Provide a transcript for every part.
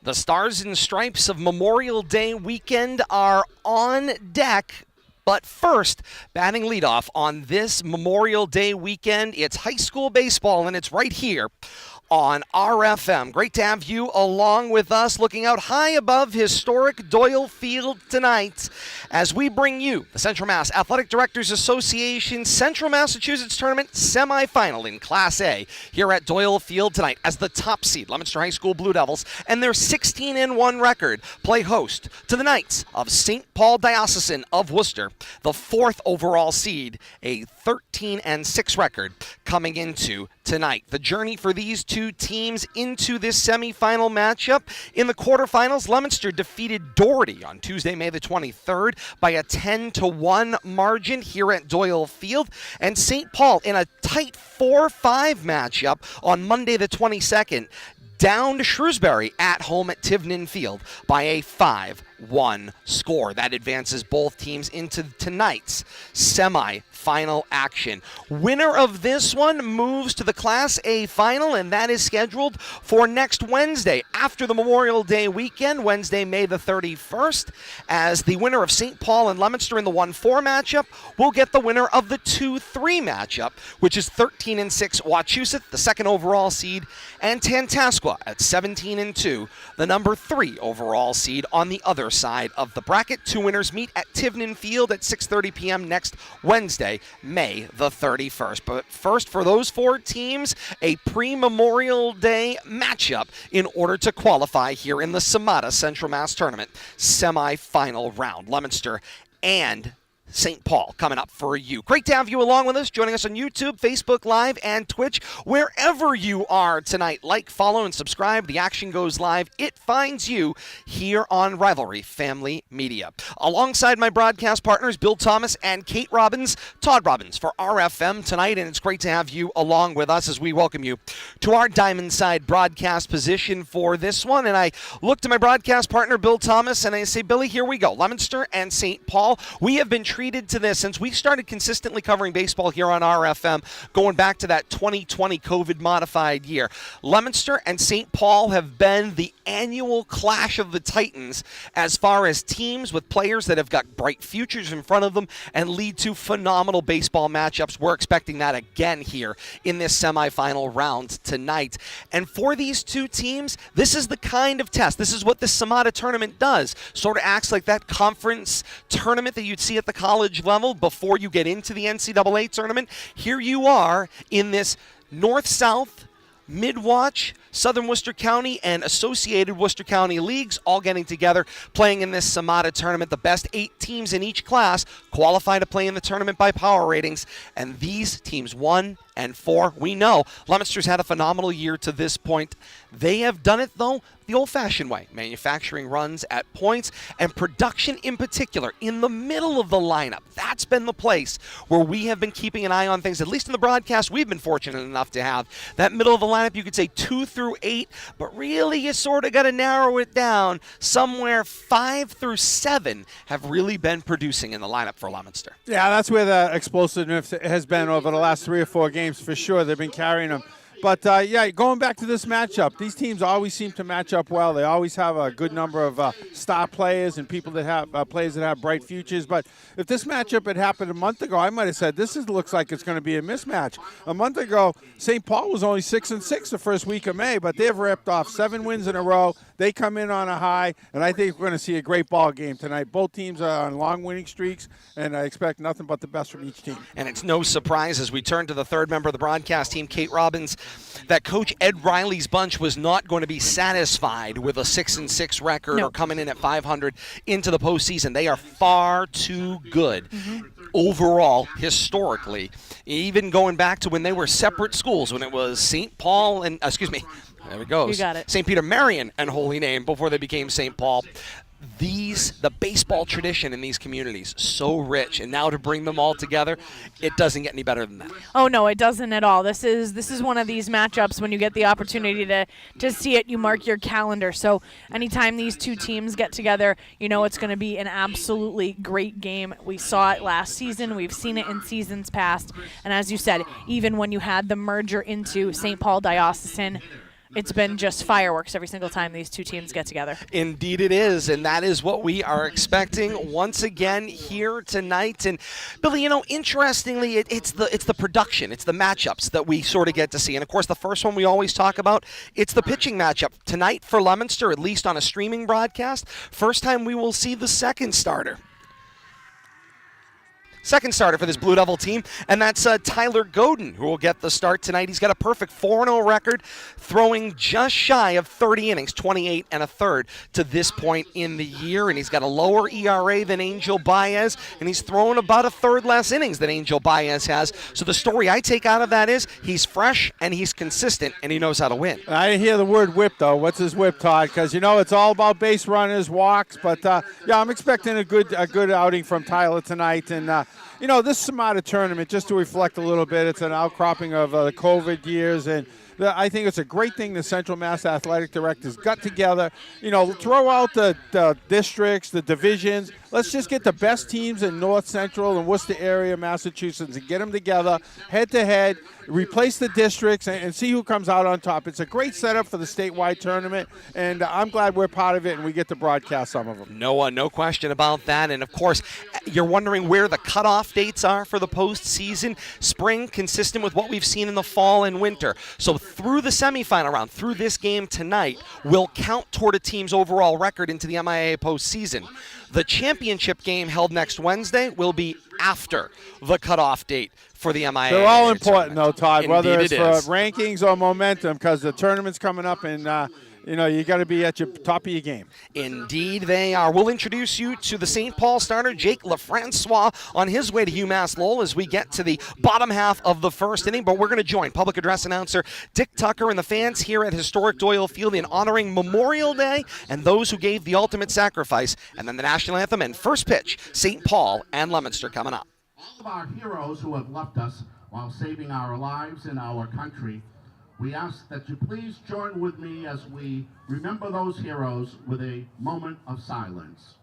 The Stars and Stripes of Memorial Day weekend are on deck. But first, batting leadoff on this Memorial Day weekend, it's high school baseball, and it's right here on RFM. Great to have you along with us, looking out high above historic Doyle Field tonight as we bring you the Central Mass Athletic Directors Association Central Massachusetts Tournament Semi-Final in Class A here at Doyle Field tonight as the top seed, Leominster High School Blue Devils, and their 16-1 record play host to the Knights of St. Paul Diocesan of Worcester, the fourth overall seed, a 13-6 record coming into tonight. The journey for these two teams into this semifinal matchup. In the quarterfinals, Leominster defeated Doherty on Tuesday, May the 23rd by a 10-1 margin here at Doyle Field. And St. Paul in a tight 4-5 matchup on Monday the 22nd down to Shrewsbury at home at Tivnan Field by a 5-1 score. That advances both teams into tonight's semi-final action. Winner of this one moves to the Class A final, and that is scheduled for next Wednesday after the Memorial Day weekend, Wednesday, May the 31st, as the winner of St. Paul and Leominster in the 1-4 matchup will get the winner of the 2-3 matchup, which is 13-6 Wachusett, the second overall seed, and Tantascwa at 17-2, the number 3 overall seed on the other side of the bracket. Two winners meet at Tivnan Field at 6:30 p.m. next Wednesday, May the 31st. But first, for those four teams, a pre-Memorial Day matchup in order to qualify here in the CMADA Central Mass Tournament semi-final round. Leominster and St. Paul coming up for you. Great to have you along with us, joining us on YouTube, Facebook Live, and Twitch. Wherever you are tonight, like, follow, and subscribe. The action goes live. It finds you here on Rivalry Family Media. Alongside my broadcast partners, Bill Thomas and Kate Robbins, Todd Robbins for RFM tonight, and it's great to have you along with us as we welcome you to our Diamond Side broadcast position for this one. And I look to my broadcast partner, Bill Thomas, and I say, Billy, here we go. Leominster and St. Paul, we have been treated to this since we started consistently covering baseball here on RFM, going back to that 2020 COVID-modified year. Leominster and St. Paul have been the annual clash of the Titans as far as teams with players that have got bright futures in front of them and lead to phenomenal baseball matchups. We're expecting that again here in this semifinal round tonight. And for these two teams, this is the kind of test. This is what the CMADA tournament does. Sort of acts like that conference tournament that you'd see at the college level before you get into the NCAA tournament. Here you are in this North-South, Mid-Watch, Southern Worcester County, and Associated Worcester County Leagues all getting together, playing in this CMADA tournament. The best 8 teams in each class qualify to play in the tournament by power ratings, and these teams 1 and 4, we know Leominster's had a phenomenal year to this point. They have done it, though, the old-fashioned way, manufacturing runs at points and production in particular in the middle of the lineup. That's been the place where we have been keeping an eye on things, at least in the broadcast. We've been fortunate enough to have that middle of the lineup, you could say 2 through 8, but really you sort of got to narrow it down. Somewhere 5 through 7 have really been producing in the lineup for Leominster. Yeah, that's where the explosiveness has been over the last 3 or 4 games for sure. They've been carrying them. But, yeah, going back to this matchup, these teams always seem to match up well. They always have a good number of star players and people that have players that have bright futures. But if this matchup had happened a month ago, I might have said looks like it's going to be a mismatch. A month ago, St. Paul was only 6-6 the first week of May, but they've ripped off 7 wins in a row. They come in on a high, and I think we're going to see a great ball game tonight. Both teams are on long winning streaks, and I expect nothing but the best from each team. And it's no surprise as we turn to the third member of the broadcast team, Kate Robbins, that Coach Ed Riley's bunch was not going to be satisfied with a 6-6 record or coming in at 500 into the postseason. They are far too good overall, historically, even going back to when they were separate schools, when it was St. Paul and, there it goes. You got it. St. Peter Marian and Holy Name before they became St. Paul. The baseball tradition in these communities, so rich, and now to bring them all together, it doesn't get any better than that. Oh no, it doesn't at all. This is one of these matchups when you get the opportunity to see it, you mark your calendar. So anytime these two teams get together, you know it's going to be an absolutely great game. We saw it last season. We've seen it in seasons past. And as you said, even when you had the merger into St. Paul Diocesan, it's been just fireworks every single time these two teams get together. Indeed it is, and that is what we are expecting once again here tonight. And Billy, interestingly, it's the production, it's the matchups that we sort of get to see. And of course, the first one we always talk about, it's the pitching matchup tonight for Leominster, at least on a streaming broadcast. First time we will see the second starter for this Blue Devil team, and that's Tyler Godin, who will get the start tonight. He's got a perfect 4-0 record, throwing just shy of 30 innings, 28 and a third to this point in the year, and he's got a lower ERA than Angel Baez, and he's thrown about a third less innings than Angel Baez has. So the story I take out of that is he's fresh, and he's consistent, and he knows how to win. I didn't hear the word whip, though. What's his whip, Todd? Because, it's all about base runners, walks, but, I'm expecting a good outing from Tyler tonight, and this CMADA tournament, just to reflect a little bit, it's an outcropping of the COVID years, and I think it's a great thing the Central Mass Athletic Directors got together. Throw out the districts, the divisions. Let's just get the best teams in North Central and Worcester area, Massachusetts, and get them together head-to-head, replace the districts, and see who comes out on top. It's a great setup for the statewide tournament, and I'm glad we're part of it and we get to broadcast some of them. No question about that. And, of course, you're wondering where the cutoff dates are for the postseason. Spring, consistent with what we've seen in the fall and winter. So through the semifinal round, through this game tonight, will count toward a team's overall record into the MIAA postseason. The championship game held next Wednesday will be after the cutoff date for the MIAA. They're all important, though, Todd, whether Indeed it's for rankings or momentum, because the tournament's coming up, and you got to be at your top of your game. Indeed they are. We'll introduce you to the St. Paul starter, Jake Lafrancois, on his way to UMass Lowell as we get to the bottom half of the first inning. But we're going to join public address announcer Dick Tucker and the fans here at historic Doyle Field in honoring Memorial Day and those who gave the ultimate sacrifice. And then the national anthem and first pitch, St. Paul and Leominster coming up. All of our heroes who have left us while saving our lives and our country, we ask that you please join with me as we remember those heroes with a moment of silence.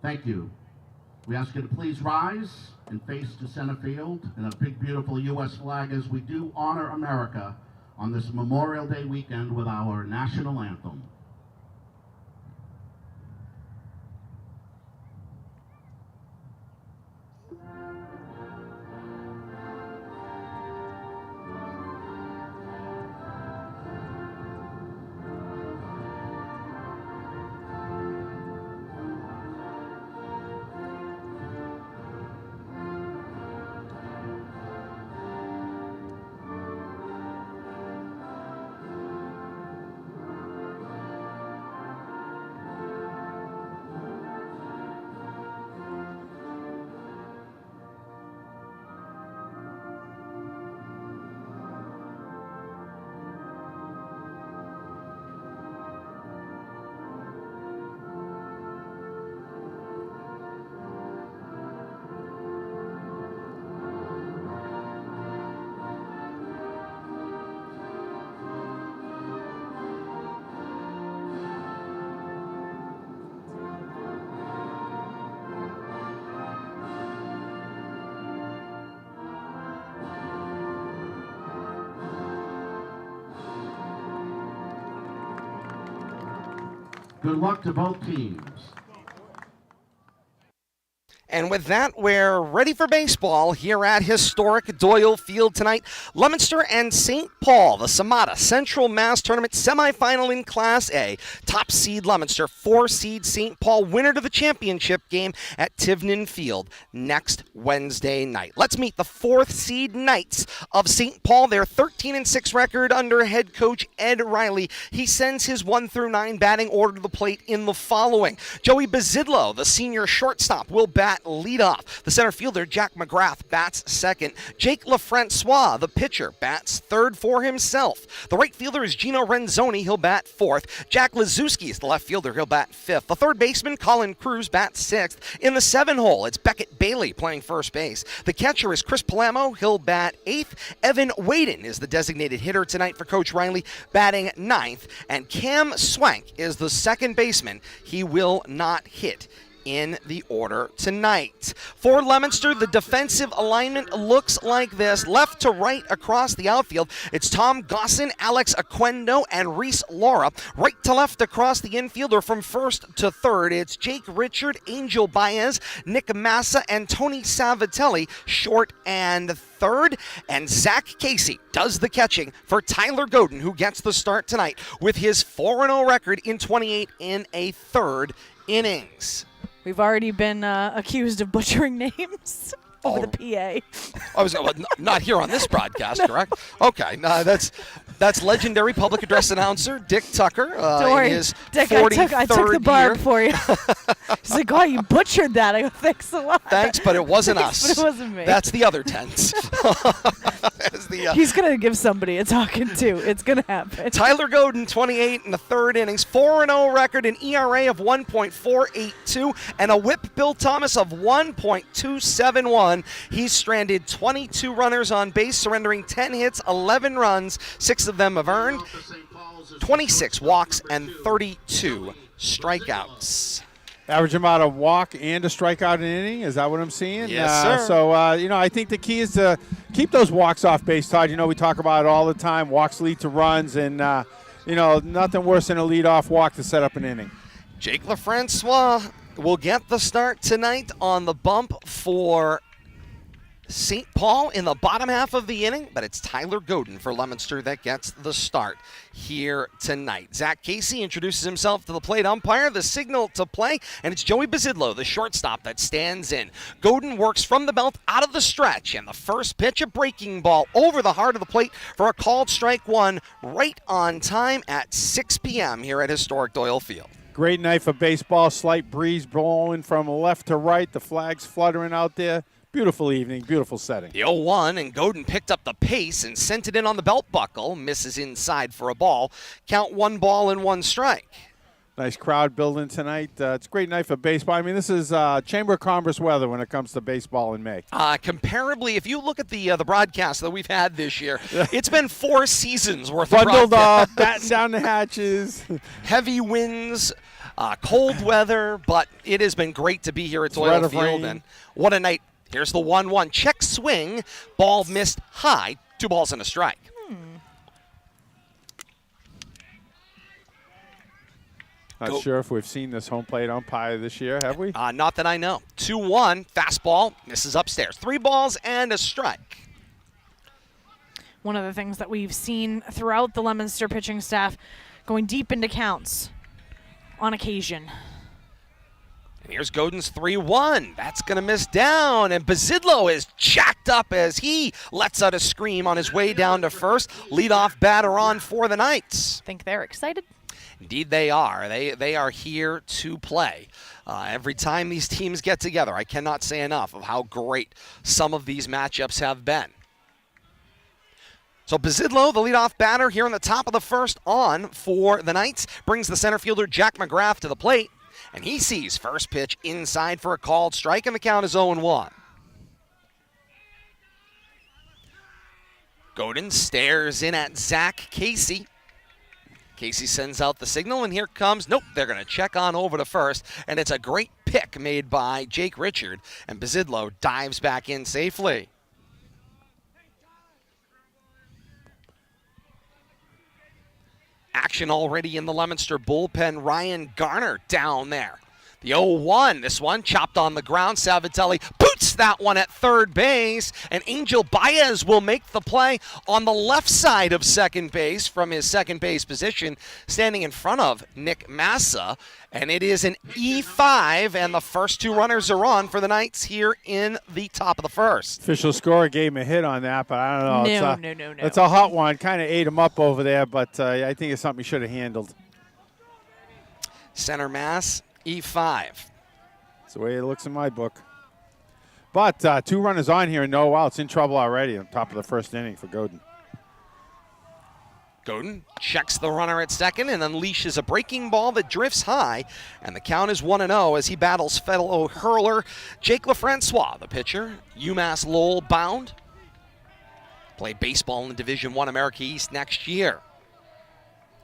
Thank you. We ask you to please rise and face to center field in a big, beautiful U.S. flag as we do honor America on this Memorial Day weekend with our national anthem. Good luck to both teams. And with that, we're ready for baseball here at historic Doyle Field tonight. Leominster and St. Paul, the CMADA Central Mass Tournament semifinal in Class A. Top seed Leominster, 4 seed St. Paul, winner to the championship game at Tivnan Field next Wednesday night. Let's meet the 4th seed Knights of St. Paul. Their 13-6 record under head coach Ed Riley. He sends his 1 through 9 batting order to the plate in the following. Joey Bazidlo, the senior shortstop, will bat at leadoff. The center fielder, Jack McGrath, bats second. Jake LaFrancois, the pitcher, bats third for himself. The right fielder is Gino Renzoni. He'll bat fourth. Jack Lazuski is the left fielder. He'll bat fifth. The third baseman, Colin Cruz, bats sixth. In the 7-hole, it's Beckett Bailey playing first base. The catcher is Chris Palamo. He'll bat eighth. Evan Waden is the designated hitter tonight for Coach Riley, batting ninth. And Cam Swank is the second baseman. He will not hit in the order tonight. For Leominster, the defensive alignment looks like this. Left to right across the outfield, it's Tom Gosson, Alex Aquendo, and Reese Laura. Right to left across the infield, or from first to third, it's Jake Richard, Angel Baez, Nick Massa, and Tony Savatelli, short and third. And Zach Casey does the catching for Tyler Godin, who gets the start tonight with his 4-0 record in 28 in a third innings. We've already been accused of butchering names over the PA. I was not here on this broadcast, correct? Okay, that's legendary public address announcer Dick Tucker. Don't worry, his Dick. 43rd I took the barb year. for you. He's like, "Oh, you butchered that." I go, "Thanks a lot." Thanks, but it wasn't us. But it wasn't me. That's the other tense. He's gonna give somebody a talking to. It's gonna happen. Tyler Godin, 28 in the third innings, 4-0 record, an ERA of 1.482, and a WHIP Bill Thomas of 1.271. He's stranded 22 runners on base, surrendering 10 hits, 11 runs, 6 of them have earned, 26 walks, and 32 strikeouts. Average amount of walk and a strikeout an inning. Is that what I'm seeing? Yes, sir. So, I think the key is to keep those walks off base, Todd. We talk about it all the time. Walks lead to runs, and, nothing worse than a leadoff walk to set up an inning. Jake LaFrancois will get the start tonight on the bump for St. Paul in the bottom half of the inning, but it's Tyler Godin for Leominster that gets the start here tonight. Zach Casey introduces himself to the plate umpire, the signal to play, and it's Joey Bazidlo, the shortstop, that stands in. Godin works from the belt out of the stretch, and the first pitch, a breaking ball over the heart of the plate for a called strike one, right on time at 6 p.m. here at historic Doyle Field. Great night for baseball. Slight breeze blowing from left to right. The flags fluttering out there. Beautiful evening, beautiful setting. The 0-1, and Godin picked up the pace and sent it in on the belt buckle. Misses inside for a ball. Count 1 ball and 1 strike. Nice crowd building tonight. It's a great night for baseball. I mean, this is Chamber of Commerce weather when it comes to baseball in May. Comparably, if you look at the broadcast that we've had this year, it's been 4 seasons worth Bundled of broadcast. up, batten down the hatches. Heavy winds, cold weather, but it has been great to be here at Doyle Field. And what a night. Here's the 1-1. Check swing. Ball missed high. 2 balls and a strike. Not sure if we've seen this home plate umpire this year, have we? Not that I know. 2-1. Fastball misses upstairs. 3 balls and a strike. One of the things that we've seen throughout the Leominster pitching staff, going deep into counts on occasion. And here's Godin's 3-1. That's going to miss down. And Bazidlo is jacked up as he lets out a scream on his way down to first. Leadoff batter on for the Knights. Think they're excited? Indeed they are. They are here to play. Every time these teams get together, I cannot say enough of how great some of these matchups have been. So Bazidlo, the leadoff batter here in the top of the first on for the Knights, brings the center fielder Jack McGrath to the plate. And he sees first pitch inside for a called strike, and the count is 0-1. Godin stares in at Zach Casey. Casey sends out the signal, and here comes, nope, they're going to check on over to first, and it's a great pick made by Jake Richard, and Bazidlo dives back in safely. Action already in the Leominster bullpen. Ryan Garner down there. The 0-1, this one chopped on the ground. Savatelli boots that one at third base, and Angel Baez will make the play on the left side of second base from his second base position, standing in front of Nick Massa, and it is an E5, and the first 2 runners are on for the Knights here in the top of the first. Official scorer gave him a hit on that, but I don't know. No. It's a hot one. Kind of ate him up over there, but I think it's something he should have handled. Center mass, E5. That's the way it looks in my book. But 2 runners on here and no outs. In trouble already on top of the first inning for Godin. Godin checks the runner at second and unleashes a breaking ball that drifts high, and the count is 1-0 as he battles fellow hurler Jake LaFrancois, the pitcher, UMass Lowell bound. Play baseball in Division I America East next year.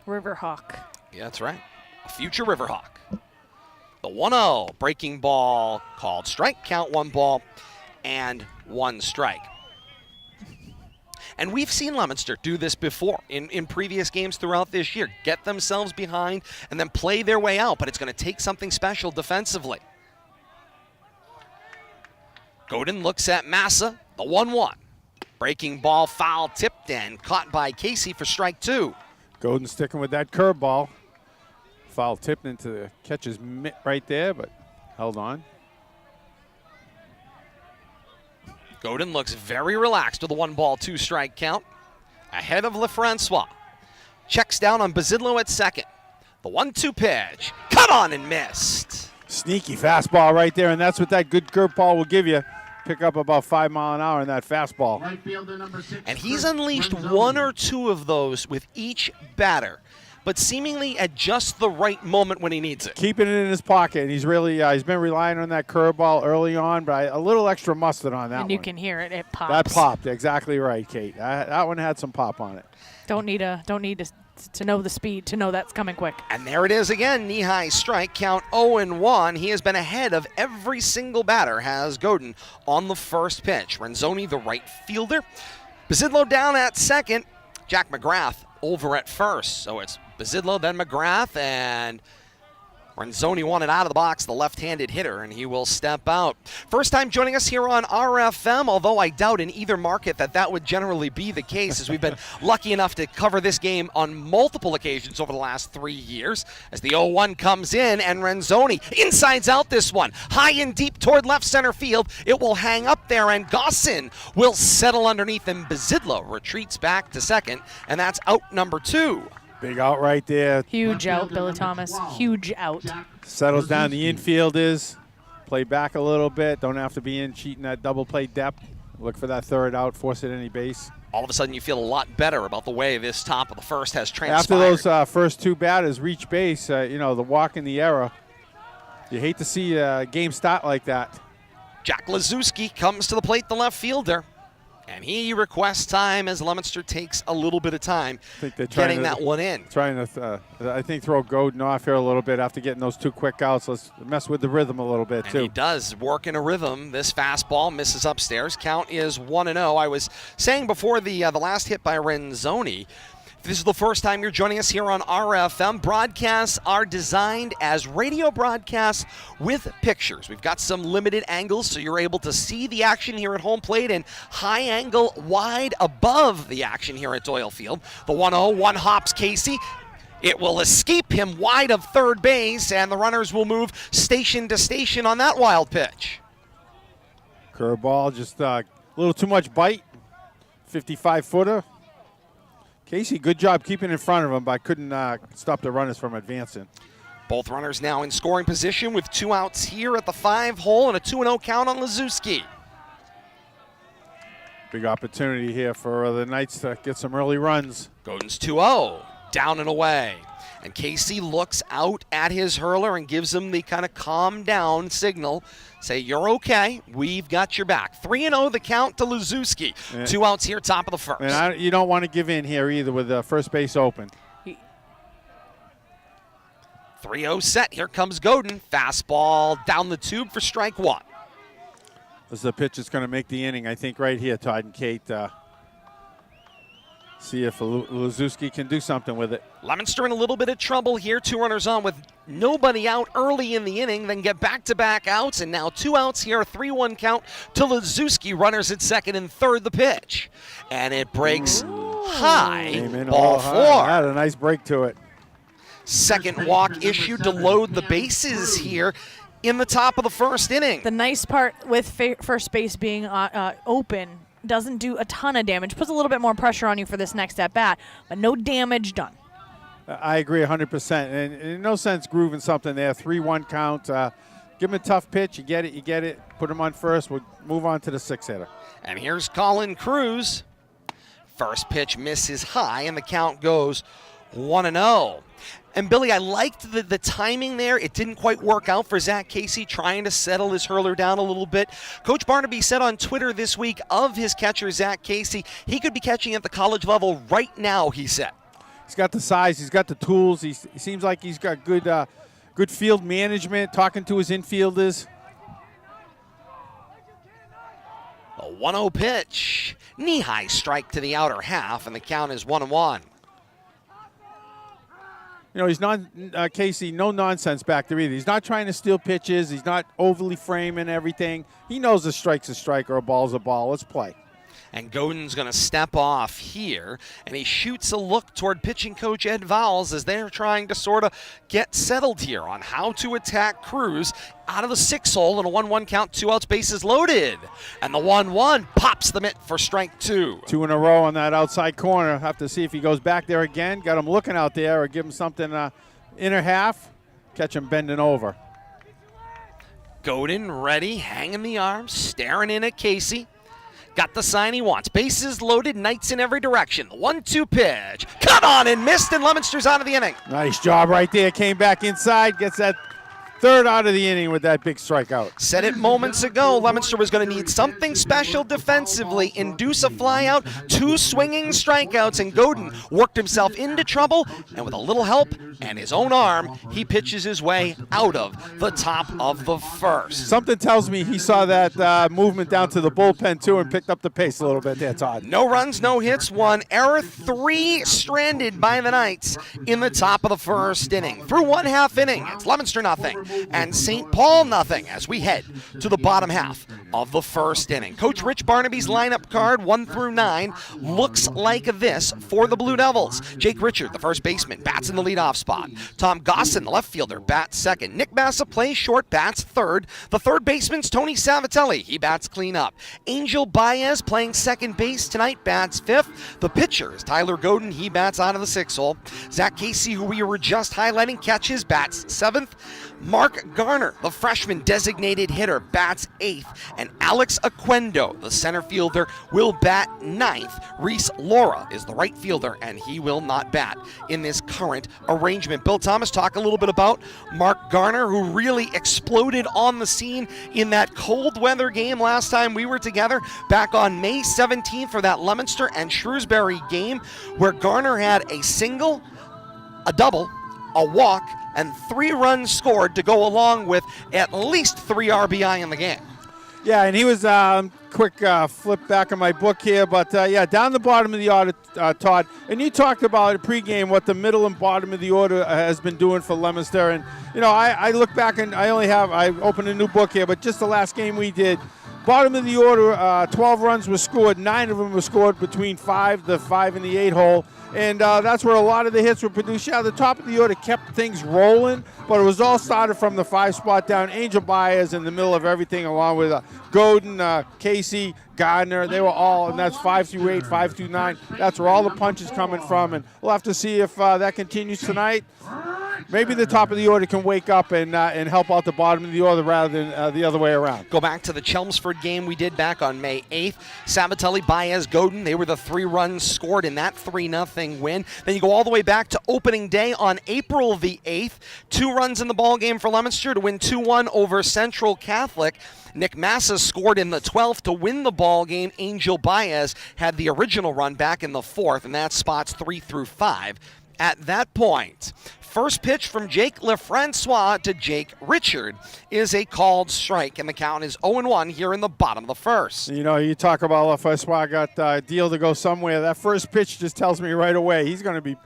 Riverhawk. Yeah, that's right. A future Riverhawk. The 1-0 breaking ball called strike, count 1 ball and 1 strike. And we've seen Leominster do this before in previous games throughout this year. Get themselves behind and then play their way out, but it's going to take something special defensively. Godin looks at Massa, the 1-1. Breaking ball foul tipped and caught by Casey for strike 2. Godin sticking with that curveball. Foul tipped into the catcher's mitt right there, but held on. Godin looks very relaxed with a 1-2 strike count. Ahead of LaFrancois. Checks down on Basidlo at second. The 1-2 pitch. Cut on and missed. Sneaky fastball right there, and that's what that good curveball will give you. Pick up about 5 miles an hour in that fastball. Right fielder number 6. And he's unleashed 1 or 2 of those with each batter, but seemingly at just the right moment when he needs it. Keeping it in his pocket, and he's really he's been relying on that curveball early on, but a little extra mustard on that one. And you can hear it. It pops. That popped, exactly right, Kate. That one had some pop on it. Don't need to know the speed to know that's coming quick. And there it is again, knee-high strike, count 0-1. He has been ahead of every single batter, has Godin on the first pitch. Renzoni, the right fielder. Basidlo down at second. Jack McGrath over at first. So it's Basidlo, then McGrath, and Renzoni wanted out of the box, the left-handed hitter, and he will step out. First time joining us here on RFM, although I doubt in either market that would generally be the case, as we've been lucky enough to cover this game on multiple occasions over the last 3 years. As the 0-1 comes in, and Renzoni insides out this one. High and deep toward left center field. It will hang up there, and Gossin will settle underneath, and Basidlo retreats back to second, and that's out number 2. Big out right there. Huge out, Billy Thomas. Huge out. Settles down the infield is. Play back a little bit. Don't have to be in cheating that double play depth. Look for that third out. Force it any base. All of a sudden you feel a lot better about the way this top of the first has transpired. After those first 2 batters reach base, the walk and the error. You hate to see a game start like that. Jack Lazuski comes to the plate, the left fielder. And he requests time as Leominster takes a little bit of time getting that one in. Trying to, I think, throw Godin off here a little bit after getting those 2 quick outs. Let's mess with the rhythm a little bit, and too. He does work in a rhythm. This fastball misses upstairs. Count is 1-0. I was saying before the last hit by Renzoni, if this is the first time you're joining us here on RFM, broadcasts are designed as radio broadcasts with pictures. We've got some limited angles, so you're able to see the action here at home plate and high angle wide above the action here at Doyle Field. The 1-0, 1 hops Casey. It will escape him wide of third base, and the runners will move station to station on that wild pitch. Curveball, just a little too much bite. 55-footer. Casey, good job keeping in front of him, but couldn't stop the runners from advancing. Both runners now in scoring position with 2 outs here at the 5-hole and a 2-0 count on Lazuski. Big opportunity here for the Knights to get some early runs. Godin's 2-0, down and away. And Casey looks out at his hurler and gives him the kind of calm down signal. Say, you're okay. We've got your back. 3-0 the count to Lazuski. 2 outs here, top of the first. And you don't want to give in here either with the first base open. 3-0 set. Here comes Godin. Fastball down the tube for strike 1. This is the pitch that's going to make the inning, I think, right here, Todd and Kate. See if Lazuski can do something with it. Leominster in a little bit of trouble here. 2 runners on with nobody out early in the inning, then get back-to-back outs, and now 2 outs here, a 3-1 count to Lazuski. Runners at second and third the pitch. And it breaks high, ball 4. Had a nice break to it. Second walk issued to load the bases here in the top of the first inning. The nice part with first base being open, doesn't do a ton of damage. Puts a little bit more pressure on you for this next at-bat, but no damage done. I agree 100%. And in no sense grooving something there. 3-1 count. Give him a tough pitch. You get it. Put him on first. We'll move on to the 6-hitter. And here's Colin Cruz. First pitch misses high, and the count goes 1-0. And Billy, I liked the timing there. It didn't quite work out for Zach Casey trying to settle his hurler down a little bit. Coach Barnaby said on Twitter this week of his catcher, Zach Casey, he could be catching at the college level right now, he said. He's got the size. He's got the tools. He seems like he's got good field management, talking to his infielders. A 1-0 pitch. Knee-high strike to the outer half, and the count is 1-1. You know, he's not, Casey, no nonsense back there either. He's not trying to steal pitches. He's not overly framing everything. He knows a strike's a strike or a ball's a ball. Let's play. And Godin's going to step off here, and he shoots a look toward pitching coach Ed Vowles as they're trying to sort of get settled here on how to attack Cruz out of the 6-hole in a 1-1 count, 2 outs, bases loaded. And the 1-1 pops the mitt for strike 2. 2 in a row on that outside corner. Have to see if he goes back there again. Got him looking out there, or give him something inner half. Catch him bending over. Godin ready, hanging the arms, staring in at Casey. Got the sign he wants. Bases loaded, Knights in every direction. The 1-2 pitch. Cut on and missed, and Leominster's out of the inning. Nice job right there. Came back inside, gets that third out of the inning with that big strikeout. Said it moments ago, Leominster was going to need something special defensively, induce a flyout, 2 swinging strikeouts, and Godin worked himself into trouble, and with a little help and his own arm, he pitches his way out of the top of the first. Something tells me he saw that movement down to the bullpen, too, and picked up the pace a little bit there, Todd. No runs, no hits, 1 error, 3 stranded by the Knights in the top of the first inning. Through 1/2 inning, it's Leominster nothing and St. Paul nothing as we head to the bottom half of the first inning. Coach Rich Barnaby's lineup card 1 through 9 looks like this for the Blue Devils. Jake Richard, the first baseman, bats in the leadoff spot. Tom Gosson, the left fielder, bats second. Nick Massa plays short, bats third. The third baseman's Tony Savatelli. He bats clean up. Angel Baez playing second base tonight, bats fifth. The pitcher is Tyler Godin. He bats out of the 6-hole. Zach Casey, who we were just highlighting, catches, bats seventh. Mark Garner, the freshman designated hitter, bats 8th, and Alex Aquendo, the center fielder, will bat 9th. Reese Laura is the right fielder, and he will not bat in this current arrangement. Bill Thomas, talk a little bit about Mark Garner, who really exploded on the scene in that cold weather game last time we were together back on May 17th for that Leominster and Shrewsbury game, where Garner had a single, a double, a walk, and 3 runs scored to go along with at least 3 RBI in the game. Yeah, and he was quick flip back in my book here, but yeah, down the bottom of the order, Todd. And you talked about it pregame what the middle and bottom of the order has been doing for Leominster. And you know, I look back and I opened a new book here, but just the last game we did. Bottom of the order, 12 runs were scored. 9 of them were scored between the 5 and the 8 hole. And that's where a lot of the hits were produced. Yeah, the top of the order kept things rolling, but it was all started from the 5 spot down. Angel Baez in the middle of everything, along with Godin, Casey, Gardner. They were all, and that's 5 through 8, 5 through 9. That's where all the punches coming from, and we'll have to see if that continues tonight. Maybe the top of the order can wake up and help out the bottom of the order rather than the other way around. Go back to the Chelmsford game we did back on May 8th. Savatelli, Baez, Godin, they were the 3 runs scored in that 3-0 win. Then you go all the way back to opening day on April the 8th. 2 runs in the ball game for Leominster to win 2-1 over Central Catholic. Nick Massa scored in the 12th to win the ball game. Angel Baez had the original run back in the 4th, and that's spots 3 through 5 at that point. First pitch from Jake LeFrancois to Jake Richard is a called strike, and the count is 0-1 here in the bottom of the first. You know, you talk about LeFrancois got a deal to go somewhere. That first pitch just tells me right away he's going to be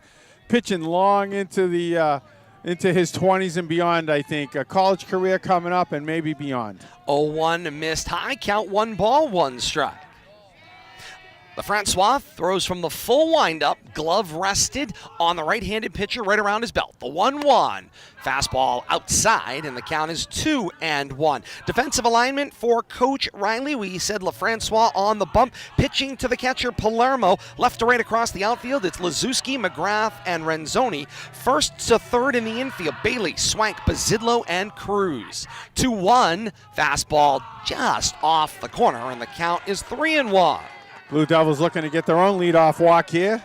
pitching long into his 20s and beyond, I think. A college career coming up and maybe beyond. 0-1 missed high, count 1 ball, 1 strike. LaFrancois throws from the full windup, glove rested on the right-handed pitcher right around his belt. The 1-1. Fastball outside, and the count is 2-1. Defensive alignment for Coach Riley. We said LaFrancois on the bump, pitching to the catcher Palermo. Left to right across the outfield, it's Lazuski, McGrath, and Renzoni. First to third in the infield, Bailey, Swank, Bazidlo, and Cruz. 2-1. Fastball just off the corner, and the count is 3-1. Blue Devils looking to get their own leadoff walk here.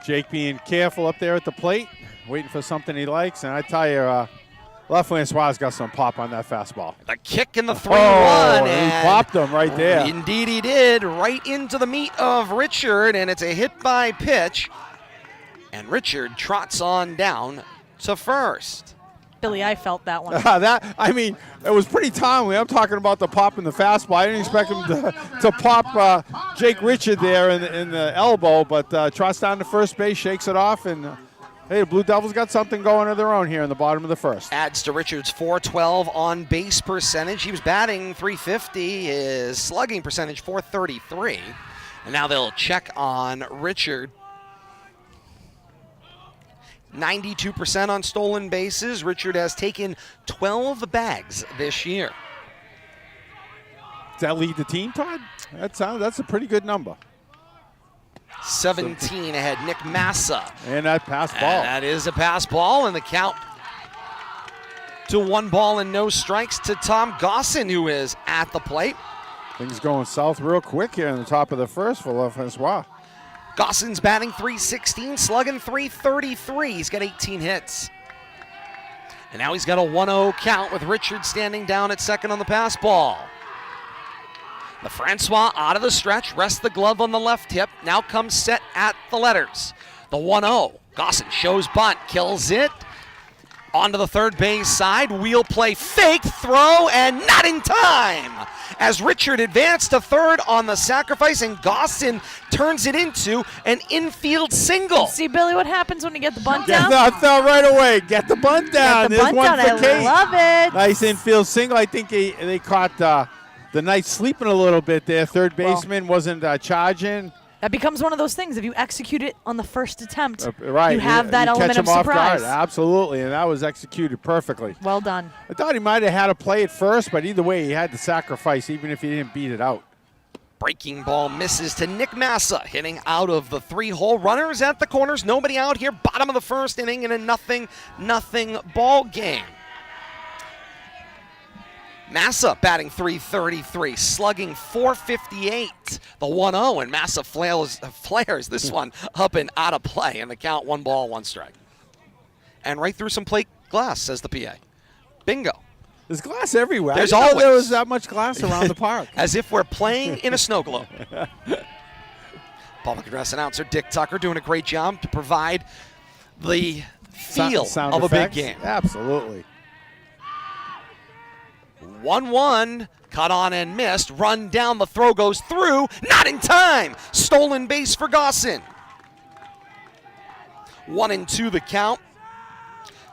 Jake being careful up there at the plate, waiting for something he likes. And I tell you, LaFrancois got some pop on that fastball. The kick in the 3-1. Oh, and he popped him right there. Indeed he did, right into the meat of Richard, and it's a hit by pitch. And Richard trots on down to first. Billy, I felt that one. It was pretty timely. I'm talking about the pop in the fastball. I didn't expect him to pop Jake Richard there in the elbow, but trots down to first base, shakes it off, and hey, the Blue Devils got something going of their own here in the bottom of the first. Adds to Richard's .412 on base percentage. He was batting .350, his slugging percentage .433. And now they'll check on Richard. 92% on stolen bases. Richard has taken 12 bags this year. Does that lead the team, Todd? That's a pretty good number. 17 ahead, Nick Massa. And that pass ball. And that is a pass ball, and the count to 1 ball and no strikes to Tom Gossin, who is at the plate. Things going south real quick here in the top of the first for LaFrancois. Gossin's batting .316, slugging .333. He's got 18 hits. And now he's got a 1-0 count with Richard standing down at second on the pass ball. LaFrancois out of the stretch, rests the glove on the left hip, now comes set at the letters. The 1-0. Gossin shows bunt, kills it. Onto the third base side, wheel play, fake throw, and not in time. As Richard advanced to third on the sacrifice, and Gossin turns it into an infield single. See, Billy, what happens when you get the bunt down? I thought right away. Get the bunt down. Get the bunt down. I love it. Nice infield single. I think they caught the Knights sleeping a little bit there. Third baseman wasn't charging. That becomes one of those things. If you execute it on the first attempt, right, you have that you element catch of him surprise. off guard. Absolutely, and that was executed perfectly. Well done. I thought he might have had a play at first, but either way, he had to sacrifice, even if he didn't beat it out. Breaking ball misses to Nick Massa, hitting out of the 3-hole. Runners at the corners, nobody out here. Bottom of the first inning in a 0-0 ball game. Massa batting .333, slugging .458. The 1-0, and Massa flares this one up and out of play, and the count 1 ball, 1 strike. And right through some plate glass, says the PA. Bingo. There's glass everywhere. There's I didn't know always. there was that much glass around the park. As if we're playing in a snow globe. Public address announcer Dick Tucker doing a great job to provide the feel Sound of effects. a big game. Absolutely. 1-1, cut on and missed, run down, the throw goes through, not in time, stolen base for Gossin. 1-2 the count.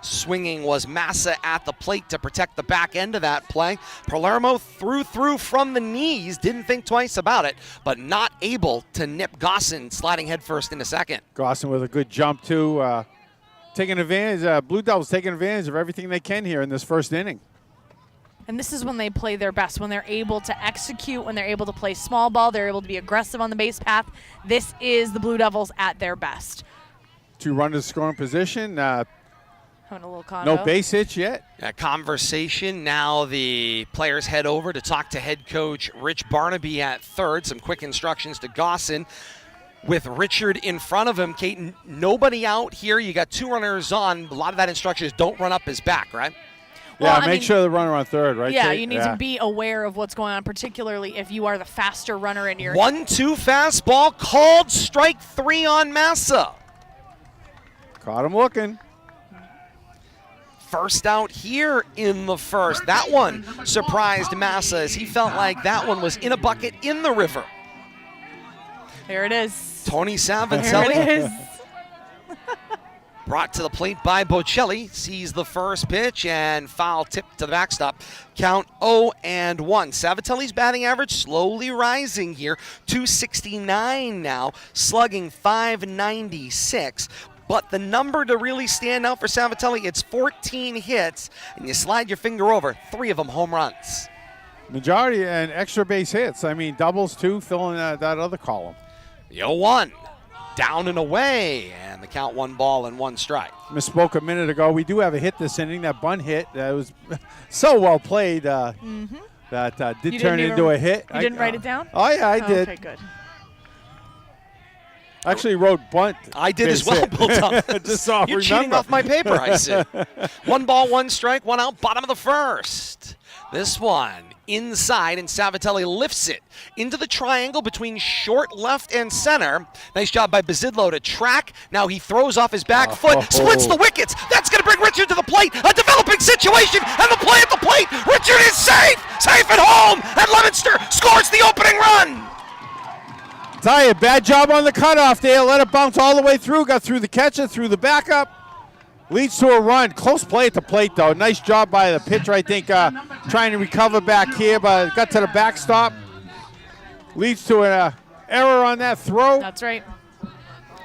Swinging was Massa at the plate to protect the back end of that play. Palermo threw from the knees, didn't think twice about it, but not able to nip Gossin, sliding headfirst into second. Gossin with a good jump too, taking advantage. Blue Devils taking advantage of everything they can here in this first inning. And this is when they play their best, when they're able to execute, when they're able to play small ball, they're able to be aggressive on the base path. This is the Blue Devils at their best. 2 runners scoring position. Having a little condo. No base hits yet. A conversation. Now the players head over to talk to head coach Rich Barnaby at third. Some quick instructions to Gossin. With Richard in front of him, Kate, nobody out here. You got 2 runners on. A lot of that instruction is don't run up his back, right? Yeah, Well, make sure the runner on third, right? Yeah, Kate? you need to be aware of what's going on, particularly if you are the faster runner in your 1-2 fastball, called strike 3 on Massa. Caught him looking. First out here in the first. That one surprised Massa as he felt like that one was in a bucket in the river. There it is. Tony There Savincelli it is. Brought to the plate by Bocelli. Sees the first pitch and foul tip to the backstop. Count 0-1. Savatelli's batting average slowly rising here. 269 now, slugging 596. But the number to really stand out for Savatelli, it's 14 hits, and you slide your finger over, 3 of them home runs. Majority and extra base hits. I mean, doubles too, filling that other column. The 0-1. Down and away, and the count 1 ball and 1 strike. Misspoke a minute ago. We do have a hit this inning. That bunt hit that was so well played that did turn into a hit. You didn't write it down? Oh, yeah, I did. Okay, good. I actually wrote bunt. I did as well, Bill Thomas. Just so You're cheating off my paper, I see. 1 ball, 1 strike, 1 out, bottom of the first. This one inside, and Savatelli lifts it into the triangle between short, left, and center. Nice job by Bazidlo to track. Now he throws off his back foot, splits the wickets. That's going to bring Richard to the plate. A developing situation, and the play at the plate. Richard is safe at home, and Leominster scores the opening run. Tell you, bad job on the cutoff there. Let it bounce all the way through. Got through the catcher, through the backup. Leads to a run. Close play at the plate, though. Nice job by the pitcher, I think, trying to recover back here, but got to the backstop. Leads to an error on that throw. That's right.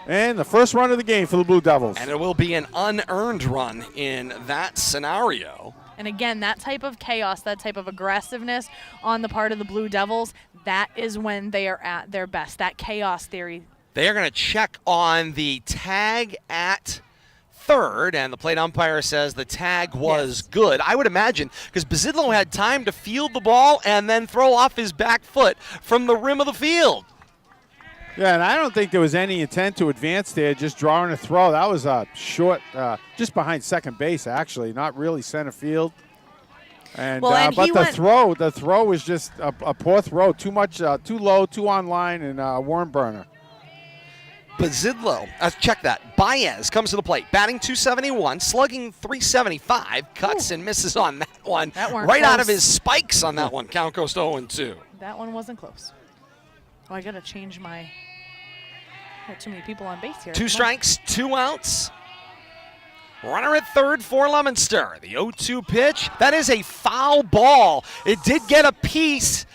And the first run of the game for the Blue Devils. And it will be an unearned run in that scenario. And again, that type of chaos, that type of aggressiveness on the part of the Blue Devils, that is when they are at their best. That chaos theory. They are going to check on the tag at third, and the plate umpire says the tag was good. I would imagine, because Bazidlo had time to field the ball and then throw off his back foot from the rim of the field. Yeah, and I don't think there was any intent to advance there, just drawing a throw. That was a short, just behind second base, actually, not really center field. And, but the throw was just a poor throw, too much, too low, too on line, and a worm burner. Bazidlo, check that. Baez comes to the plate, batting .271, slugging .375, cuts and misses on that one. Right out of his spikes on that one. Count goes to 0-2. That one wasn't close. Oh, I got to change my... Got too many people on base here. 2 strikes, 2 outs. Runner at third for Leominster. The 0-2 pitch. That is a foul ball. It did get a piece.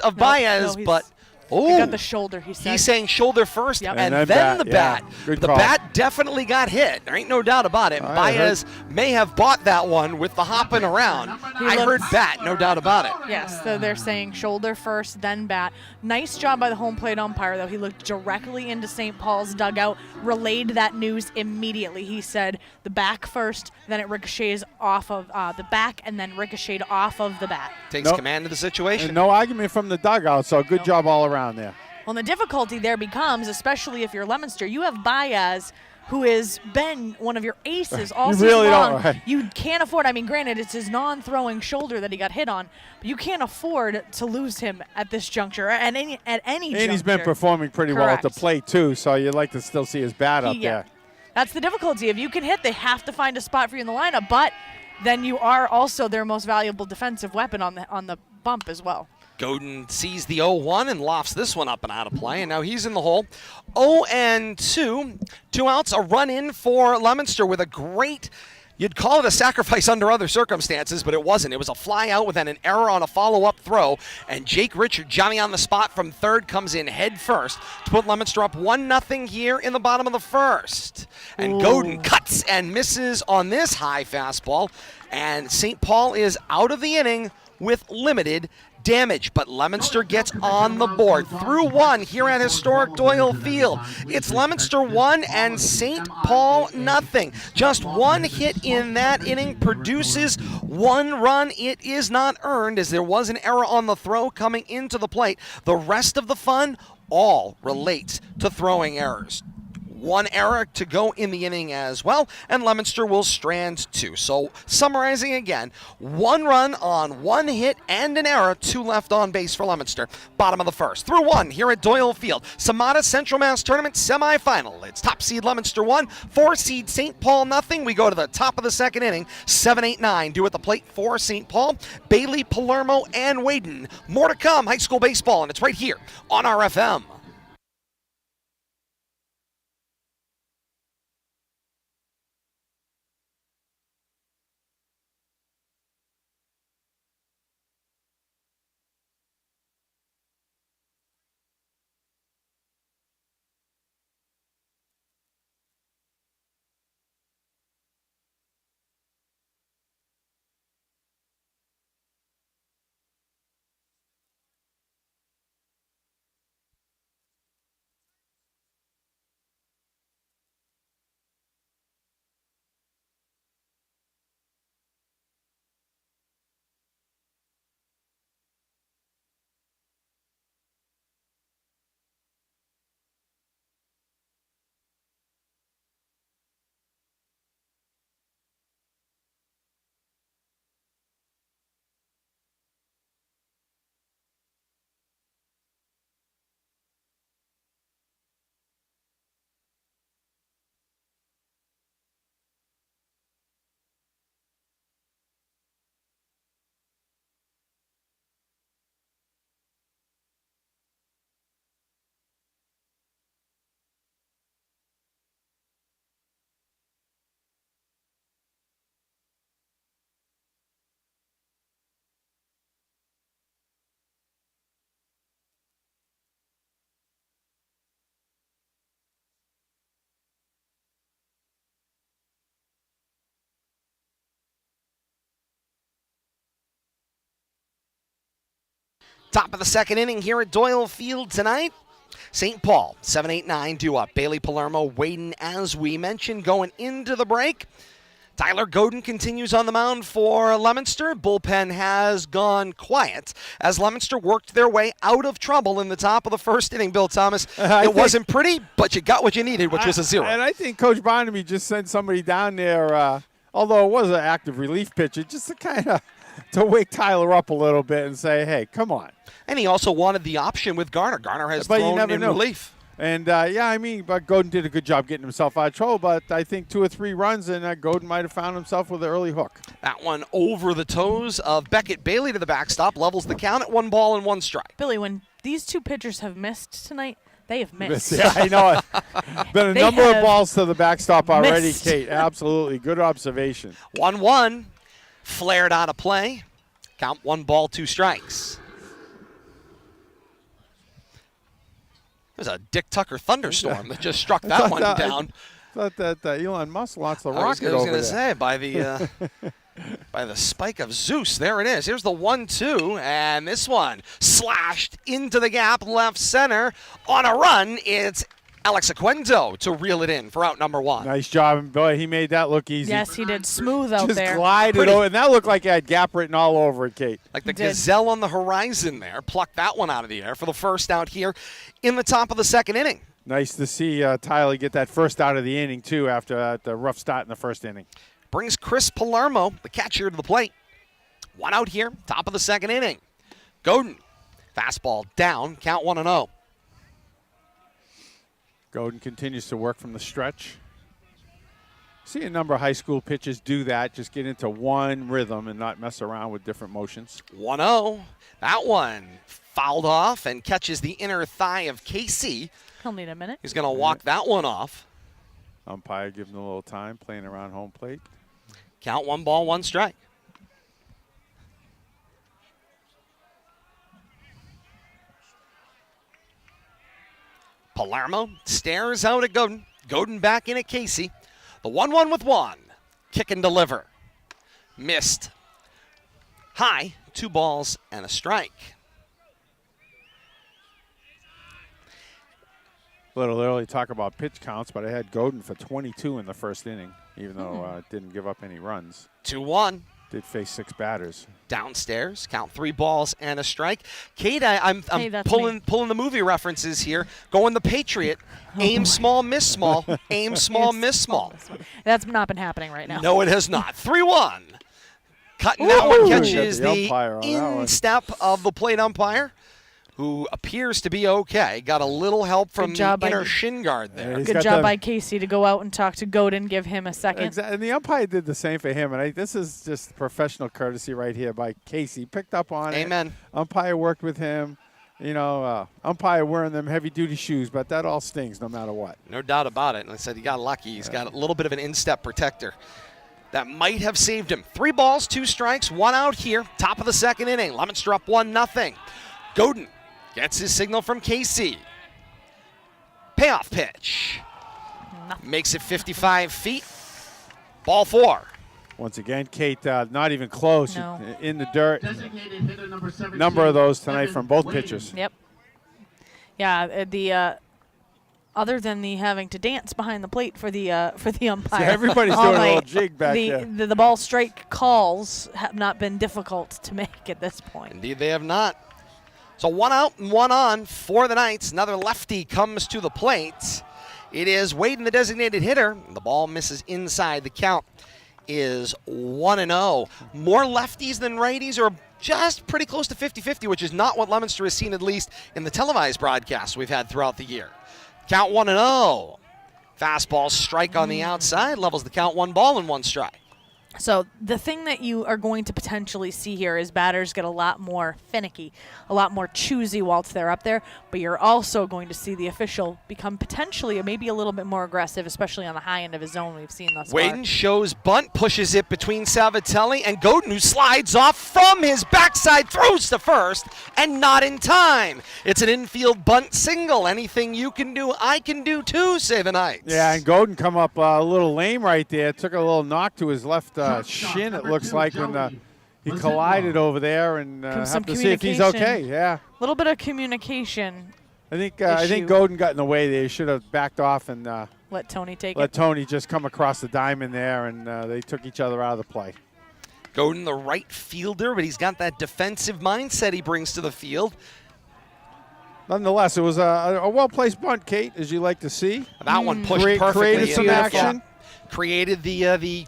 Of Baez, but... He got the shoulder, he said. He's saying shoulder first, yep. and then the bat. Good the call. Bat definitely got hit. There ain't no doubt about it. Baez may have bought that one with the hopping around. I heard bat, no doubt about it. Yes, so they're saying shoulder first, then bat. Nice job by the home plate umpire, though. He looked directly into St. Paul's dugout, relayed that news immediately. He said the back first, then it ricochets off of the back, and then ricocheted off of the bat. Takes command of the situation. And no argument from the dugout, so good job all around there. Well, the difficulty there becomes, especially if you're Leominster, you have Baez, who has been one of your aces all season really long. don't. You can't afford, I mean, granted, it's his non-throwing shoulder that he got hit on, but you can't afford to lose him at this juncture, at any juncture. And he's been performing pretty well at the plate, too, so you'd like to still see his bat up there. That's the difficulty. If you can hit, they have to find a spot for you in the lineup, but then you are also their most valuable defensive weapon on the bump as well. Godin sees the 0-1 and lofts this one up and out of play, and now he's in the hole. 0-2, 2 outs, a run in for Leominster with a great, you'd call it a sacrifice under other circumstances, but it wasn't. It was a fly out with an error on a follow-up throw, and Jake Richard, Johnny on the spot from third, comes in head first to put Leominster up 1-0 here in the bottom of the first. And Godin cuts and misses on this high fastball, and St. Paul is out of the inning with limited damage, but Leominster gets on the board through 1 here at historic Doyle Field. It's Leominster 1 and St. Paul nothing. Just 1 hit in that inning produces 1 run. It is not earned, as there was an error on the throw coming into the plate. The rest of the fun all relates to throwing errors. 1 error to go in the inning as well, and Leominster will strand 2. So, summarizing again, 1 run on 1 hit and an error, 2 left on base for Leominster. Bottom of the first, through 1 here at Doyle Field. CMADA Central Mass Tournament Semi-Final. It's top seed Leominster 1, 4 seed St. Paul nothing. We go to the top of the second inning, 7-8-9 due at the plate for St. Paul. Bailey, Palermo, and Whedon. More to come, high school baseball, and it's right here on RFM. Top of the second inning here at Doyle Field tonight. St. Paul, 7-8-9 due up. Bailey Palermo waiting, as we mentioned, going into the break. Tyler Godin continues on the mound for Leominster. Bullpen has gone quiet as Leominster worked their way out of trouble in the top of the first inning, Bill Thomas. It wasn't pretty, but you got what you needed, which was a 0. And I think Coach Barnaby just sent somebody down there, although it was an active relief pitcher, just to kind of to wake Tyler up a little bit and say, hey, come on. And he also wanted the option with Garner. Garner has thrown in relief. And, but Godin did a good job getting himself out of trouble. But I think 2 or 3 runs, and Godin might have found himself with an early hook. That one over the toes of Beckett Bailey to the backstop, levels the count at 1 ball and 1 strike. Billy, when these 2 pitchers have missed tonight, they have missed. Yeah, I know it. Been a number of balls to the backstop already, missed. Kate. Absolutely. Good observation. 1-1, flared out of play. Count 1 ball, 2 strikes. There's a Dick Tucker thunderstorm that just struck that one down. I thought that Elon Musk launched the rocket over there. I was going to say, by the spike of Zeus. There it is. Here's the 1-2, and this one slashed into the gap, left center. On a run, it's Alex Aquendo to reel it in for out number 1. Nice job, boy. He made that look easy. Yes, he did. Smooth out there. Just glided over, and that looked like it had gap written all over it, Kate. Like the gazelle on the horizon there. Plucked that one out of the air for the first out here in the top of the second inning. Nice to see Tyler get that first out of the inning, too, after the rough start in the first inning. Brings Chris Palermo, the catcher, to the plate. 1 out here, top of the second inning. Godin, fastball down, count 1-0. Godin continues to work from the stretch. See a number of high school pitchers do that, just get into one rhythm and not mess around with different motions. 1-0. That one fouled off and catches the inner thigh of Casey. He'll need a minute. He's going to walk that one off. Umpire giving a little time, playing around home plate. Count 1 ball, 1 strike. Palermo stares out at Godin. Godin back in at Casey. The 1-1 with 1. Kick and deliver. Missed. High, 2 balls and a strike. A little early talk about pitch counts, but I had Godin for 22 in the first inning, even though it didn't give up any runs. 2-1. Did face 6 batters. Downstairs, count 3 balls and a strike. Kate, I'm pulling the movie references here. Going the Patriot. Aim small, miss small. Aim small, miss small. That's not been happening right now. No, it has not. 3-1. Cutting that one, catches the instep of the plate umpire, who appears to be okay. Got a little help from the inner shin guard there. Good job by Casey to go out and talk to Godin, give him a second. Exactly. And the umpire did the same for him. And this is just professional courtesy right here by Casey. Picked up on it. Amen. Umpire worked with him. Umpire wearing them heavy-duty shoes, but that all stings no matter what. No doubt about it. And I said he got lucky. He's got a little bit of an instep protector. That might have saved him. 3 balls, 2 strikes, 1 out here. Top of the second inning. Leominster up 1-0. Godin gets his signal from Casey. Payoff pitch. Makes it 55 feet. Ball 4. Once again, Kate, not even close. No. In the dirt. Designated hitter number 17. Number of those tonight from both pitchers. Yep. Yeah, other than the having to dance behind the plate for the umpire. So everybody's doing a little jig back there. The ball strike calls have not been difficult to make at this point. Indeed, they have not. So 1 out and 1 on for the Knights. Another lefty comes to the plate. It is Wade, the designated hitter. The ball misses inside. The count is 1-0. More lefties than righties, or just pretty close to 50-50, which is not what Leominster has seen, at least in the televised broadcasts we've had throughout the year. Count 1-0. Fastball strike on the outside, levels the count, 1 ball and 1 strike. So the thing that you are going to potentially see here is batters get a lot more finicky, a lot more choosy whilst they're up there, but you're also going to see the official become potentially maybe a little bit more aggressive, especially on the high end of his zone we've seen thus far. Waden shows bunt, pushes it between Savatelli and Godin, who slides off from his backside, throws to first, and not in time. It's an infield bunt single. Anything you can do, I can do too, say the Knights. Yeah, and Godin come up a little lame right there. Took a little knock to his left shin, it looks like, when he collided over there, and have to see if he's okay. Yeah. A little bit of communication. I think Godin got in the way there. He should have backed off and let Tony take let it. Tony just come across the diamond there, and they took each other out of the play. Godin, the right fielder, but he's got that defensive mindset he brings to the field. Nonetheless, it was a well-placed bunt, Kate, as you like to see. That one pushed perfectly. Created some action. Created the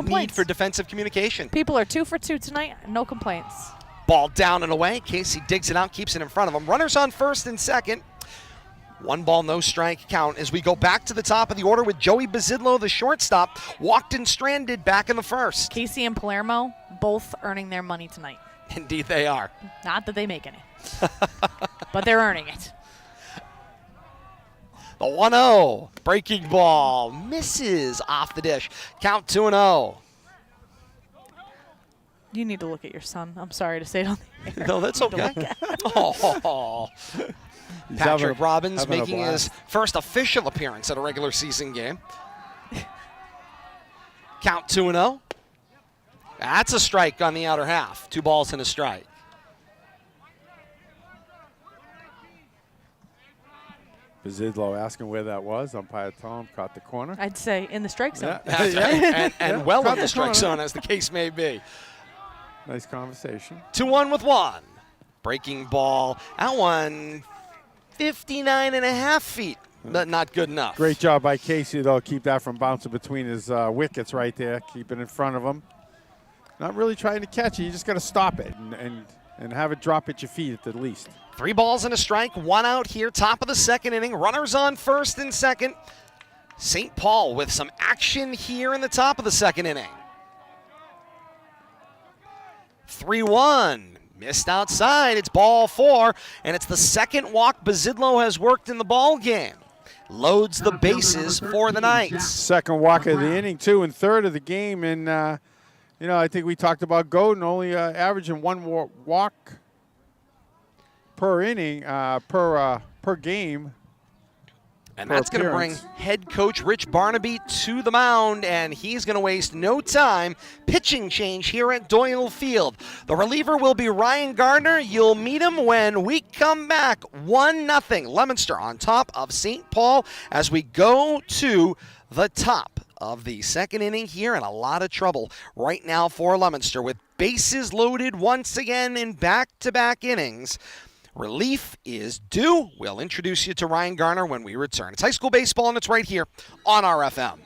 need for defensive communication. People are 2 for 2 tonight. No complaints. Ball down and away. Casey digs it out, keeps it in front of him. Runners on first and second. 1 ball, no strike count as we go back to the top of the order with Joey Bazidlo, the shortstop, walked and stranded back in the first. Casey and Palermo both earning their money tonight. Indeed they are. Not that they make any, but they're earning it. The 1-0, breaking ball, misses off the dish. Count 2-0. You need to look at your son. I'm sorry to say it on the air. No, that's okay. Oh. Patrick Robbins making his first official appearance at a regular season game. Count 2-0. That's a strike on the outer half. 2 balls and a strike. Bazidlo asking where that was. Umpire Tom caught the corner. I'd say in the strike zone. Yeah. That's right. And well in the strike zone, as the case may be. Nice conversation. 2-1 with 1. Breaking ball. That one, 59.5 feet, but not good enough. Great job by Casey, though. Keep that from bouncing between his wickets right there. Keep it in front of him. Not really trying to catch it. You just got to stop it and have it drop at your feet at the least. 3 balls and a strike, 1 out here, top of the second inning. Runners on first and second. St. Paul with some action here in the top of the second inning. 3-1, missed outside. It's ball 4, and it's the second walk Bazidlo has worked in the ball game. Loads the bases for the Knights. Second walk of the inning, 2 and 3rd of the game, and I think we talked about Godin only averaging 1 walk per inning, per game. And that's going to bring head coach Rich Barnaby to the mound, and he's going to waste no time. Pitching change here at Doyle Field. The reliever will be Ryan Gardner. You'll meet him when we come back. 1-0. Leominster on top of St. Paul as we go to the top of the second inning here, and a lot of trouble right now for Leominster with bases loaded once again in back-to-back innings. Relief is due. We'll introduce you to Ryan Garner when we return. It's high school baseball, and it's right here on RFM.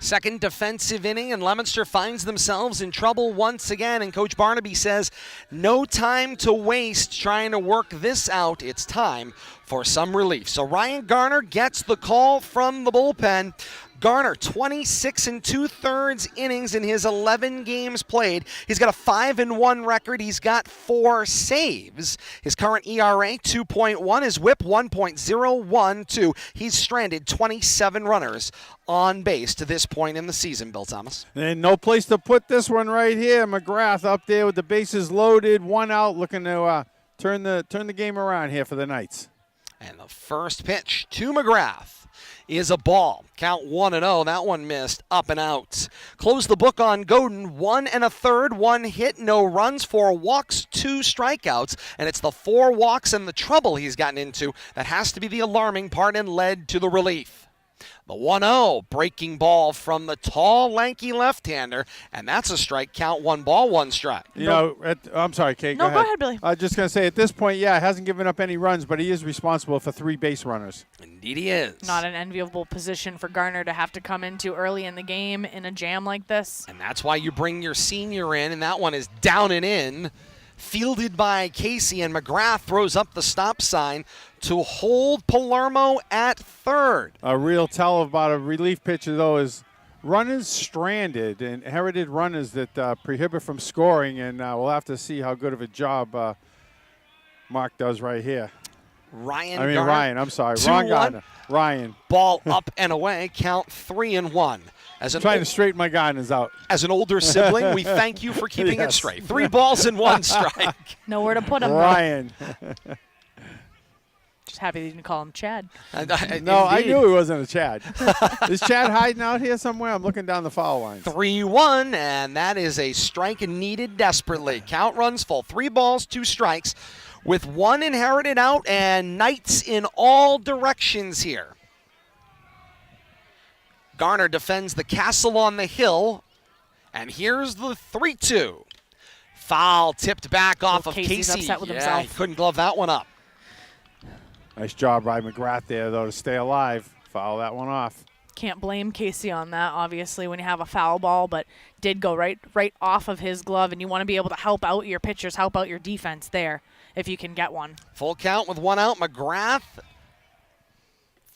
Second defensive inning, and Leominster finds themselves in trouble once again, and Coach Barnaby says no time to waste trying to work this out. It's time for some relief. So Ryan Garner gets the call from the bullpen. Garner, 26 2/3 innings in his 11 games played. He's got a 5-1 record. He's got 4 saves. His current ERA, 2.1. His whip, 1.012. He's stranded 27 runners on base to this point in the season, Bill Thomas. And no place to put this one right here. McGrath up there with the bases loaded, 1 out, looking to turn the game around here for the Knights. And the first pitch to McGrath is a ball. Count 1-0. That one missed, up and out. Close the book on Godin. 1 1/3, 1 hit, no runs, 4 walks, 2 strikeouts. And it's the 4 walks and the trouble he's gotten into that has to be the alarming part and led to the relief. The 1-0 breaking ball from the tall, lanky left-hander, and that's a strike count. 1 ball, 1 strike. You know, I'm sorry, Kate. No, go ahead, Billy. I was just going to say, at this point, yeah, hasn't given up any runs, but he is responsible for 3 base runners. Indeed he is. Not an enviable position for Garner to have to come into early in the game in a jam like this. And that's why you bring your senior in, and that one is down and in. Fielded by Casey, and McGrath throws up the stop sign to hold Palermo at third. A real tell about a relief pitcher, though, is runners stranded, and inherited runners that prohibit from scoring, and we'll have to see how good of a job Mark does right here. Ryan, I'm sorry. Ron Gardner. Ryan. Ball up and away, count 3-1. I'm trying to straighten my Gardners out. As an older sibling, we thank you for keeping it straight. 3 balls and 1 strike. Nowhere to put him. Ryan. Just happy that you didn't call him Chad. No, I knew he wasn't a Chad. Is Chad hiding out here somewhere? I'm looking down the foul lines. 3-1, and that is a strike needed desperately. Count runs full. 3 balls, 2 strikes, with 1 inherited out and Knights in all directions here. Garner defends the castle on the hill, and here's the 3-2. Foul tipped back off of Casey's Casey. upset with He himself. couldn't glove that one up. Nice job by McGrath there, though, to stay alive. Foul that one off. Can't blame Casey on that, obviously, when you have a foul ball, but did go right off of his glove, and you want to be able to help out your pitchers, help out your defense there if you can get one. Full count with 1 out. McGrath.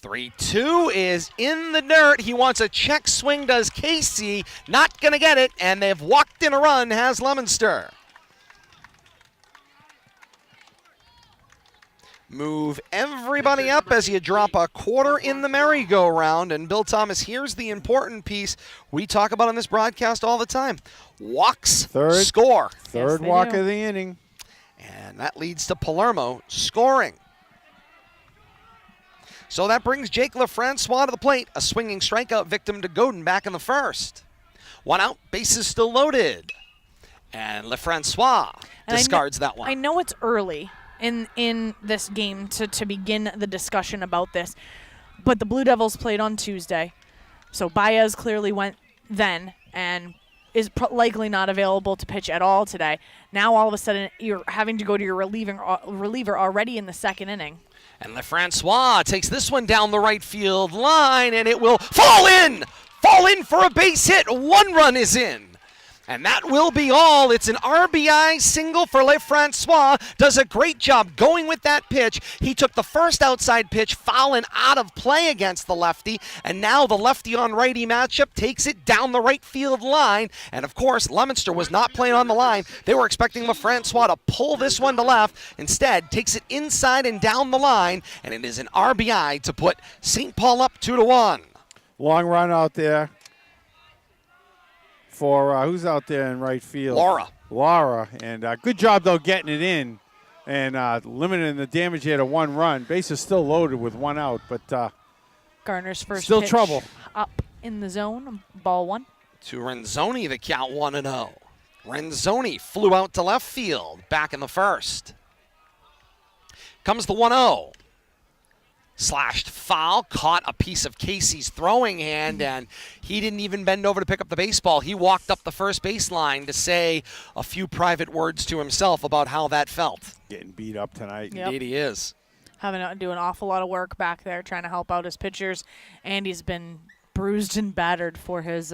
3-2 is in the dirt. He wants a check swing, does Casey. Not going to get it, and they've walked in a run, has Leominster. Move everybody up as you drop a quarter in the merry-go-round. And Bill Thomas, here's the important piece we talk about on this broadcast all the time. Walks, score. Third Yes, walk do. of the inning. And that leads to Palermo scoring. So that brings Jake LaFrancois to the plate, a swinging strikeout victim to Godin back in the first. 1 out, bases still loaded. And LaFrancois discards that one. I know it's early in this game to begin the discussion about this, but the Blue Devils played on Tuesday, so Baez clearly went then and is likely not available to pitch at all today. Now all of a sudden you're having to go to your reliever already in the second inning. And LaFrancois takes this one down the right field line, and it will fall in! Fall in for a base hit. 1 run is in. And that will be all. It's an RBI single for LaFrancois. Does a great job going with that pitch. He took the first outside pitch, fouling out of play against the lefty, and now the lefty on righty matchup takes it down the right field line. And of course, Leominster was not playing on the line. They were expecting LaFrancois to pull this one to left. Instead, takes it inside and down the line, and it is an RBI to put St. Paul up 2-1. Long run out there for who's out there in right field? Laura. And good job, though, getting it in and limiting the damage here to 1 run. Base is still loaded with 1 out, but Garner's first still pitch trouble. up in the zone, ball 1. To Renzoni, the count 1-0. Renzoni flew out to left field back in the first. Comes the 1-0. Slashed foul, caught a piece of Casey's throwing hand, and he didn't even bend over to pick up the baseball. He walked up the first baseline to say a few private words to himself about how that felt. Getting beat up tonight. Yep. Indeed he is. Having to do an awful lot of work back there trying to help out his pitchers, and he's been bruised and battered for his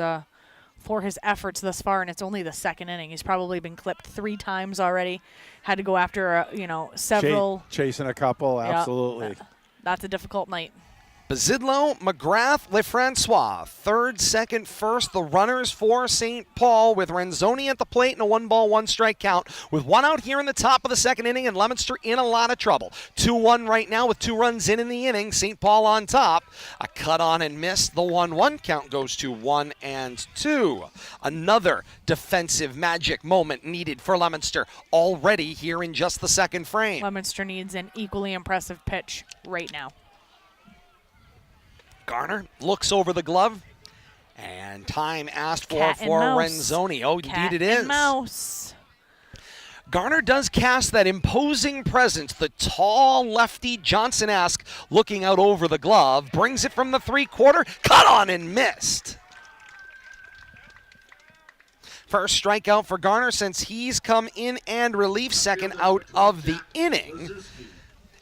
efforts thus far, and it's only the second inning. He's probably been clipped 3 times already. Had to go after several. Chasing a couple, absolutely. That's a difficult night. Bazidlo, McGrath, LaFrancois. Third, second, first, the runners for St. Paul with Renzoni at the plate and a 1 ball, 1 strike count. With 1 out here in the top of the second inning and Leominster in a lot of trouble. 2-1 right now with 2 runs in the inning. St. Paul on top. A cut on and miss. The 1-1 count goes to 1-2. Another defensive magic moment needed for Leominster already here in just the second frame. Leominster needs an equally impressive pitch right now. Garner looks over the glove, and time asked for Cat and mouse. Renzoni. Oh, Cat indeed it is. and mouse. Garner does cast that imposing presence, the tall lefty Johnson-esque looking out over the glove, brings it from the 3-quarter, cut on and missed. First strikeout for Garner since he's come in and relief, second out of the inning,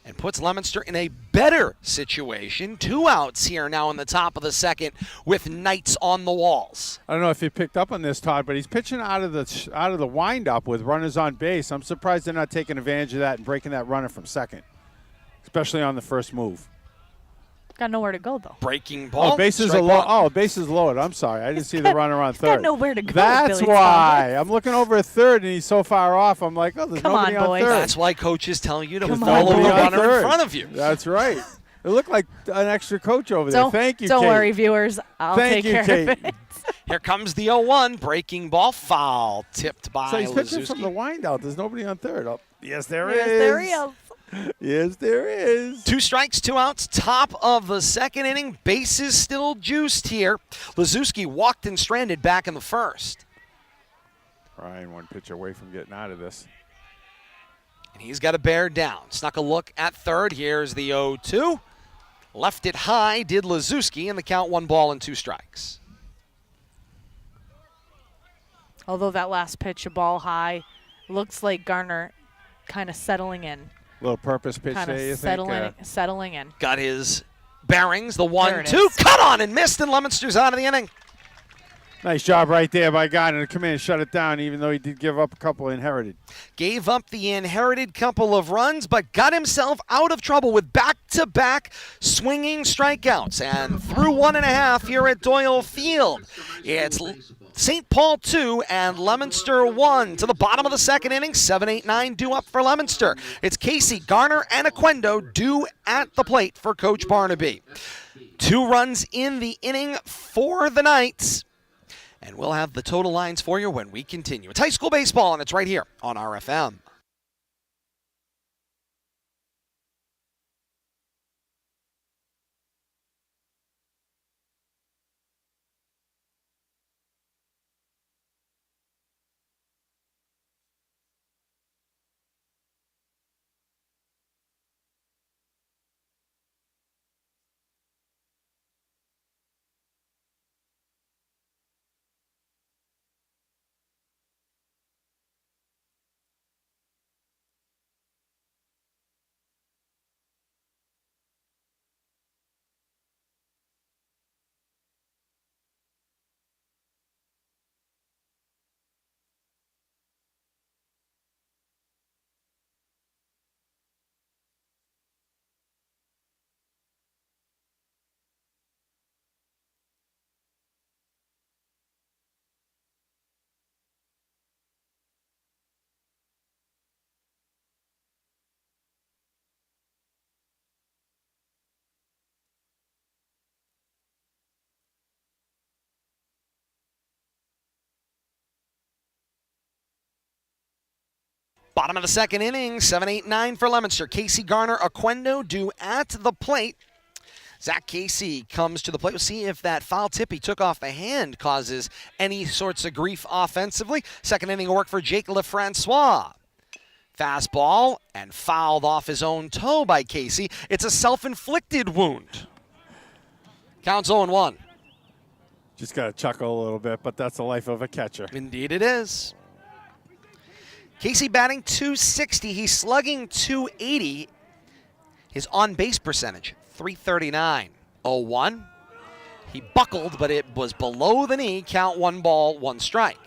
and puts Leominster in a better situation. 2 outs here now in the top of the second with Knights on the walls. I don't know if you picked up on this, Todd, but he's pitching out of the windup with runners on base. I'm surprised they're not taking advantage of that and breaking that runner from second, especially on the first move. Got nowhere to go, though. Breaking ball. Oh, bases are low. Oh, bases loaded. I'm sorry. I didn't see the runner on third. Got nowhere to go. That's Billy why. Thomas. I'm looking over at third, and he's so far off. I'm like, oh, there's Come nobody on, on boys. third. That's why coaches tell you to Come follow on, the boys. runner in front of you. That's right. It looked like an extra coach over there. Thank you, Don't Kate. worry, viewers. I'll Thank take you, care Kate. of it. Here comes the 0-1. Breaking ball, foul, tipped by So he's pitching from the Lizuski. windout. There's nobody on third. Oh, yes, there is. Yes, there he is. Yes, there is. 2 strikes, 2 outs, top of the second inning. Bases still juiced here. Lizuski walked and stranded back in the first. Ryan 1 pitch away from getting out of this. And he's got to bear down. Snuck a look at third. Here's the 0-2. Left it high, did Lizuski, and the count 1 ball and 2 strikes. Although that last pitch, a ball high, looks like Garner kind of settling in. Little purpose pitch Kind there, you of think? settling in. Got his bearings, the There it 1-2. is. Cut on and missed, and Leominster's out of the inning. Nice job right there by Garner to come in and shut it down, even though he did give up a couple inherited. Gave up the inherited couple of runs, but got himself out of trouble with back-to-back swinging strikeouts. And through 1.5 here at Doyle Field. It's St. Paul 2 and Leominster 1 to the bottom of the second inning. 7-8-9 due up for Leominster. It's Casey, Garner, and Aquendo due at the plate for Coach Barnaby. 2 runs in the inning for the Knights. And we'll have the total lines for you when we continue. It's high school baseball, and it's right here on RFM. Bottom of the second inning, 7-8-9 for Leominster. Casey, Garner, Aquendo due at the plate. Zach Casey comes to the plate. We'll see if that foul tip he took off the hand causes any sorts of grief offensively. Second inning work for Jake Lefrancois. Fastball and fouled off his own toe by Casey. It's a self-inflicted wound. Counts 0-1. Just got to chuckle a little bit, but that's the life of a catcher. Indeed it is. Casey batting .260. He's slugging .280. His on-base percentage, .339. 0-1. He buckled, but it was below the knee. Count 1 ball, 1 strike.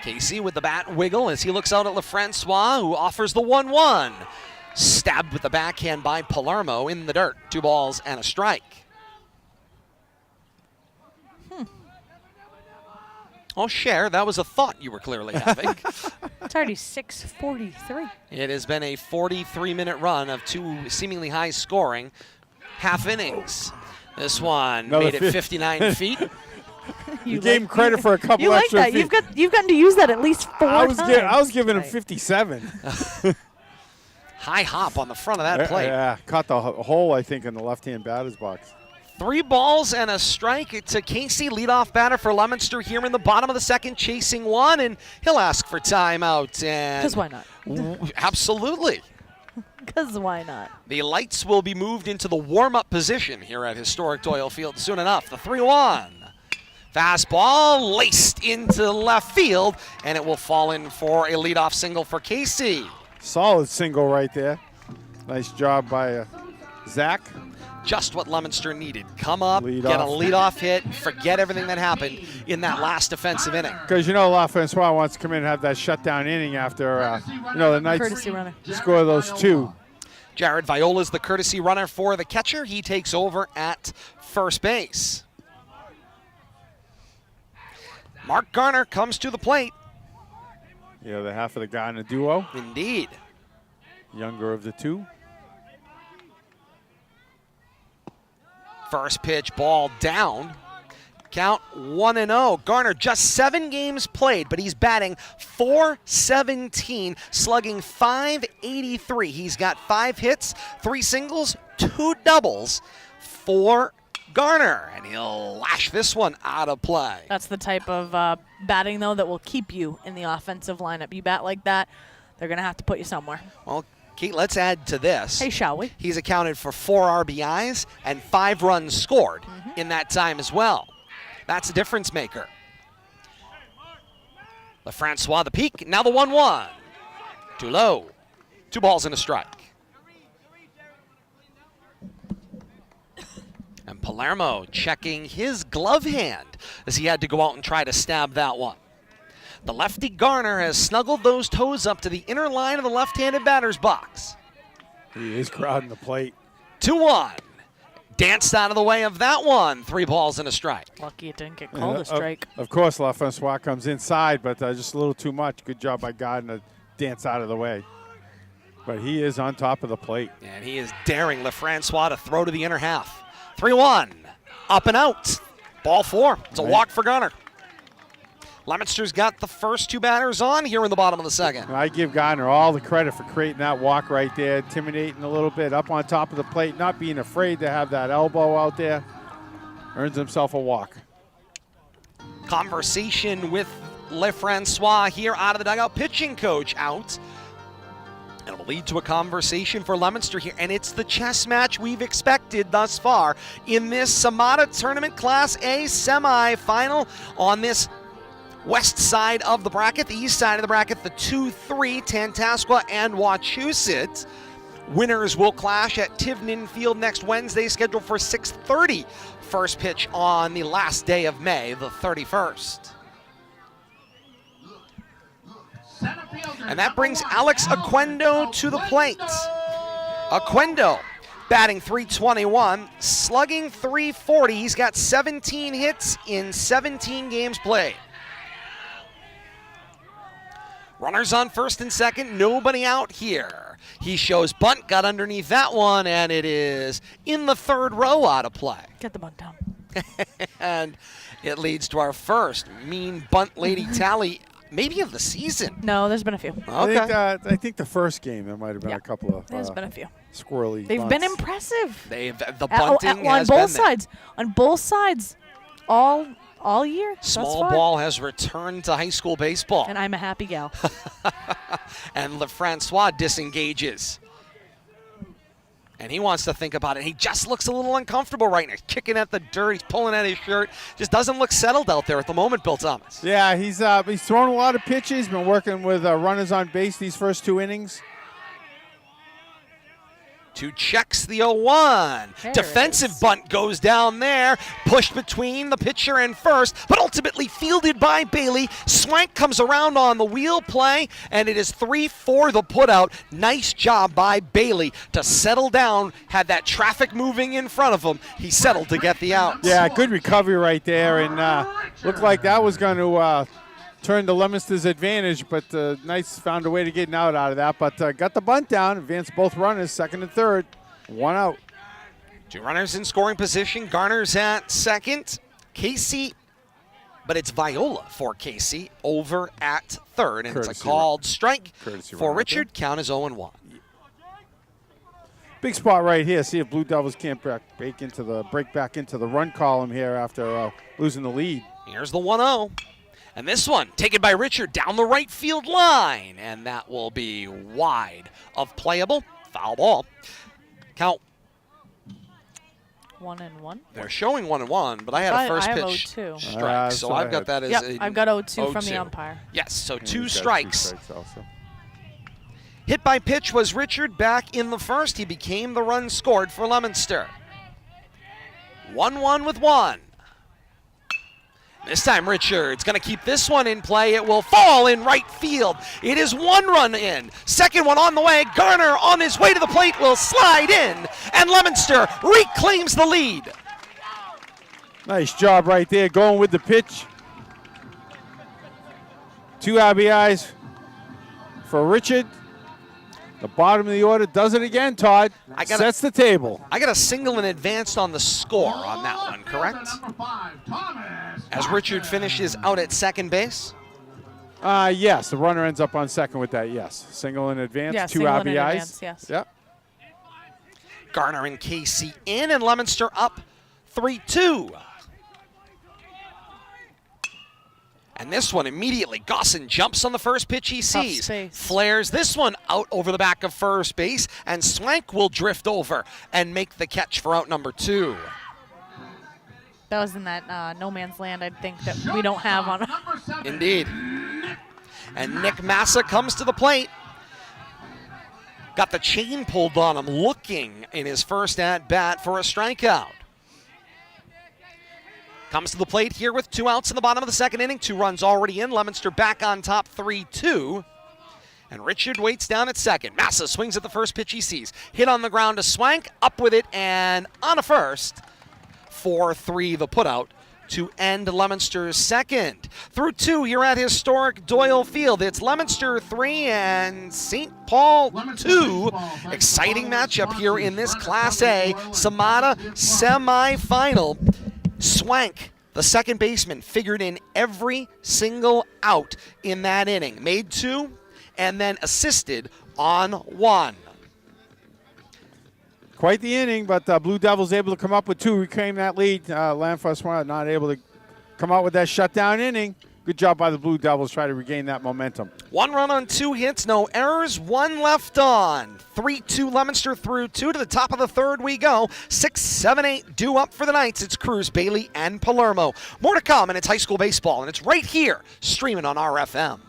Casey with the bat wiggle as he looks out at Lefrancois, who offers the 1-1. Stabbed with the backhand by Palermo in the dirt. 2 balls and a strike. Oh, Cher, that was a thought you were clearly having. It's already 6:43. It has been a 43-minute run of 2 seemingly high scoring half innings. This one Another made it 59 feet. You gave him credit for a couple you like extra that. feet. You've gotten to use that at least 4 times. I was giving him Right. 57. High hop on the front of that plate. Yeah, caught the hole, I think, in the left-hand batter's box. 3 balls and a strike to Casey, leadoff batter for Leominster here in the bottom of the second, chasing one, and he'll ask for timeout. Because why not? Absolutely. Because why not? The lights will be moved into the warm-up position here at historic Doyle Field soon enough. The 3-1. Fastball laced into left field, and it will fall in for a leadoff single for Casey. Solid single right there. Nice job by Zach. Just what Leominster needed. Come up, Lead get off. a leadoff hit, forget everything that happened in that last defensive inning. Because you know La Francois wants to come in and have that shutdown inning after, the Knights Courtesy runner. score those 2. Jared Viola's the courtesy runner for the catcher. He takes over at first base. Mark Garner comes to the plate. Yeah, the half of the Garner duo. Indeed. Younger of the 2. First pitch, ball down. Count 1-0. Garner just 7 games played, but he's batting .417, slugging .583. He's got 5 hits, 3 singles, 2 doubles for Garner, and he'll lash this one out of play. That's the type of batting, though, that will keep you in the offensive lineup. You bat like that, they're going to have to put you somewhere. Well, Kate, let's add to this. Hey, shall we? He's accounted for 4 RBIs and 5 runs scored in that time as well. That's a difference maker. LaFrancois the peak, now the 1-1. Too low. 2 balls and a strike. And Palermo checking his glove hand as he had to go out and try to stab that one. The lefty Garner has snuggled those toes up to the inner line of the left-handed batter's box. He is crowding the plate. 2-1. Danced out of the way of that one. 3 balls and a strike. Lucky it didn't get called a strike. Of course, La Francois comes inside, but just a little too much. Good job by Gardner to dance out of the way. But he is on top of the plate. And he is daring LaFrancois to throw to the inner half. 3-1. Up and out. Ball 4. It's a walk for Garner. Leominster's got the first 2 batters on here in the bottom of the second. I give Gardner all the credit for creating that walk right there, intimidating a little bit, up on top of the plate, not being afraid to have that elbow out there. Earns himself a walk. Conversation with LaFrancois here out of the dugout. Pitching coach out. And it will lead to a conversation for Leominster here. And it's the chess match we've expected thus far in this CMADA Tournament Class A semi-final on this west side of the bracket, the east side of the bracket, the 2-3, Tantascwa and Wachusett. Winners will clash at Tivnan Field next Wednesday, scheduled for 6:30. First pitch on the last day of May, the 31st. And that brings Alex Oquendo to the plate. Oquendo batting .321, slugging .340. He's got 17 hits in 17 games played. Runners on first and second, nobody out here. He shows bunt, got underneath that one, and it is in the 3rd row out of play. Get the bunt down. And it leads to our first mean bunt lady tally, maybe of the season. No, there's been a few. Okay. I think the first game there might have been a couple of There's been a few. squirrely They've bunts. been impressive. The bunting on has both been there. sides. On both sides. All year. thus Small far. ball has returned to high school baseball. And I'm a happy gal. And LaFrancois disengages. And he wants to think about it. He just looks a little uncomfortable right now. He's kicking at the dirt. He's pulling at his shirt. Just doesn't look settled out there at the moment, Bill Thomas. Yeah, he's thrown a lot of pitches. Been working with runners on base these first 2 innings. 2 checks the 0-1. There it Defensive is. bunt goes down there. Pushed between the pitcher and first, but ultimately fielded by Bailey. Swank comes around on the wheel play, and it is 3-4 the putout. Nice job by Bailey to settle down. Had that traffic moving in front of him. He settled to get the out. Yeah, good recovery right there, and looked like that was going to turn to Leominster's advantage, but Knights found a way to get an out of that. But got the bunt down, advanced both runners, 2nd and 3rd, 1 out. 2 runners in scoring position. Garner's at second. Casey, but it's Viola for Casey over at 3rd, and it's a Courtesy called strike Courtesy for run out Richard. Count is 0-1. Big spot right here. See if Blue Devils can't break back into the run column here after losing the lead. Here's the 1-0. And this one taken by Richard down the right field line. And that will be wide of playable. Foul ball. Count. 1-1. They're showing 1-1, but I had a first I have pitch 0-2. strike. So I've got that as Yep, I've got 0-2 from the umpire. Yes, so And two he's got strikes. 2 strikes also. Hit by pitch was Richard back in the first. He became the run scored for Leominster. 1-1 with 1. This time Richard's going to keep this one in play. It will fall in right field. It is 1 run in. Second one on the way. Garner on his way to the plate will slide in. And Leominster reclaims the lead. Nice job right there going with the pitch. 2 RBIs for Richard. The bottom of the order does it again, Todd. Sets the table. I got a single and advanced on the score on that one, correct? As Richard finishes out at second base. Yes, the runner ends up on second with that, yes. Single in advance, Yeah, 2 single in RBIs. advance, yes. Yep. Garner and Casey in, and Leominster up 3-2. And this one immediately, Gosson jumps on the first pitch he sees. Flares this one out over the back of first base, and Swank will drift over and make the catch for out number 2. That was in that no man's land, I think, that we don't have on. Indeed. And Nick Massa comes to the plate. Got the chain pulled on him, looking in his first at-bat for a strikeout. Comes to the plate here with 2 outs in the bottom of the second inning. 2 runs already in. Leominster back on top 3-2. And Richard waits down at second. Massa swings at the first pitch he sees. Hit on the ground to Swank. Up with it and on a first. 4-3 the putout to end Leominster's second. Through 2 here at historic Doyle Field. It's Leominster 3 and St. Paul 2. Exciting matchup here in this Class A CMADA Semi-Final. Swank, the second baseman, figured in every single out in that inning. Made 2 and then assisted on 1. Quite the inning, but Blue Devils able to come up with 2, reclaim that lead. Lanfos not able to come out with that shutdown inning. Good job by the Blue Devils, try to regain that momentum. 1 run on 2 hits, no errors, 1 left on. 3-2 Leominster through 2 to the top of the third we go. 6, 7, 8 due up for the Knights. It's Cruz, Bailey, and Palermo. More to come, and it's high school baseball, and it's right here, streaming on RFM.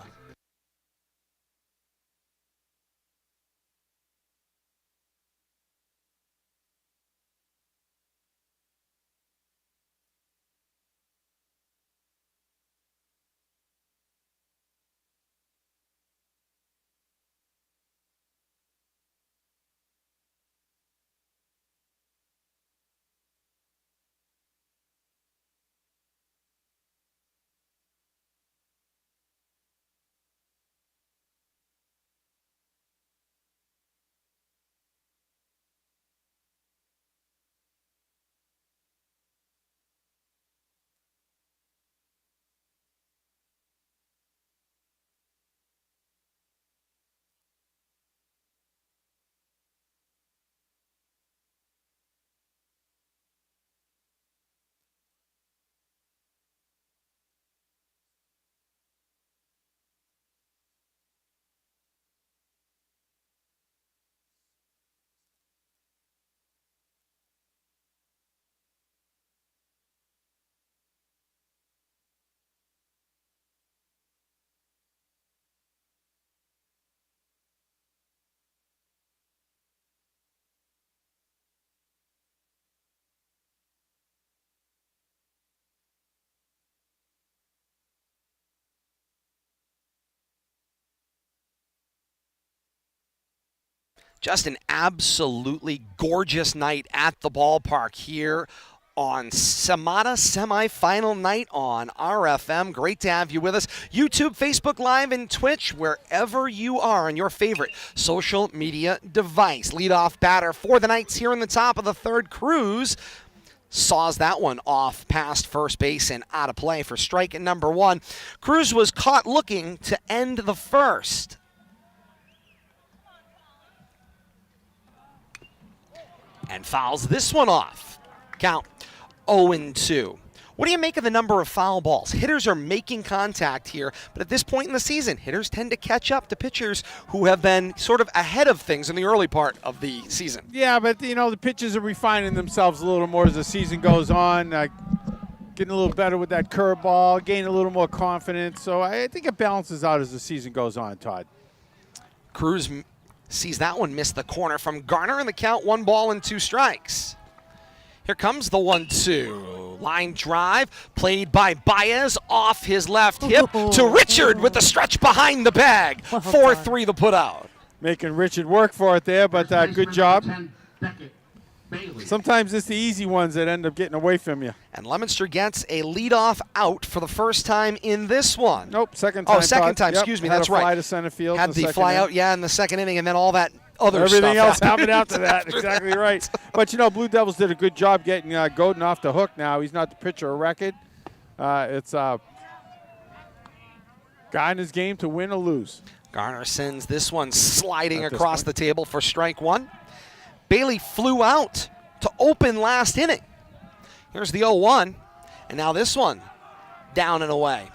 Just an absolutely gorgeous night at the ballpark here on CMADA Semi-Final night on RFM. Great to have you with us. YouTube, Facebook Live, and Twitch, wherever you are on your favorite social media device. Leadoff batter for the Knights here in the top of the third. Cruz saws that one off past first base and out of play for strike number 1. Cruz was caught looking to end the first. and fouls this one off. Count 0-2. What do you make of the number of foul balls? Hitters are making contact here, but at this point in the season, hitters tend to catch up to pitchers who have been sort of ahead of things in the early part of the season. Yeah, but, the pitchers are refining themselves a little more as the season goes on, getting a little better with that curveball, gaining a little more confidence. So I think it balances out as the season goes on, Todd. Cruz sees that one miss the corner from Garner, and the count 1 ball and 2 strikes. Here comes the 1-2. Line drive played by Baez off his left hip to Richard with the stretch behind the bag. 4-3 the put out. Making Richard work for it there, but good job. Sometimes it's the easy ones that end up getting away from you. And Leominster gets a leadoff out for the first time in this one. Nope, second time. Oh, second time, Yep, excuse me, had that's a fly right. to center field. Had the fly out, in the second inning, and then all that Everything else happened after after that. Exactly right. But, Blue Devils did a good job getting Godin off the hook now. He's not the pitcher of record. It's Gardner's game to win or lose. Garner sends this one sliding across the table for strike 1. Bailey flew out to open last inning. Here's the 0-1, and now this one down and away.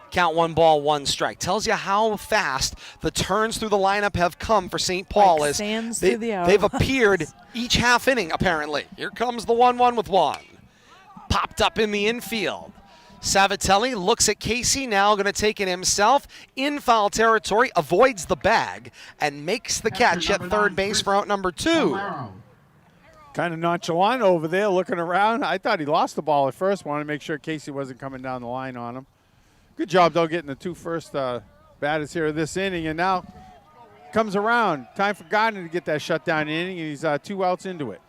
Count 1 ball, 1 strike. Tells you how fast the turns through the lineup have come for St. Paul. Like as sands through the they've appeared each half inning, apparently. Here comes the 1-1 with 1. Popped up in the infield. Savatelli looks at Casey, now going to take it himself. In foul territory, avoids the bag, and makes the catch at third base for out number 2. Kind of nonchalant over there, looking around. I thought he lost the ball at first. Wanted to make sure Casey wasn't coming down the line on him. Good job, though, getting the 2 first batters here this inning. And now comes around. Time for Gardner to get that shutdown inning, and he's 2 outs into it.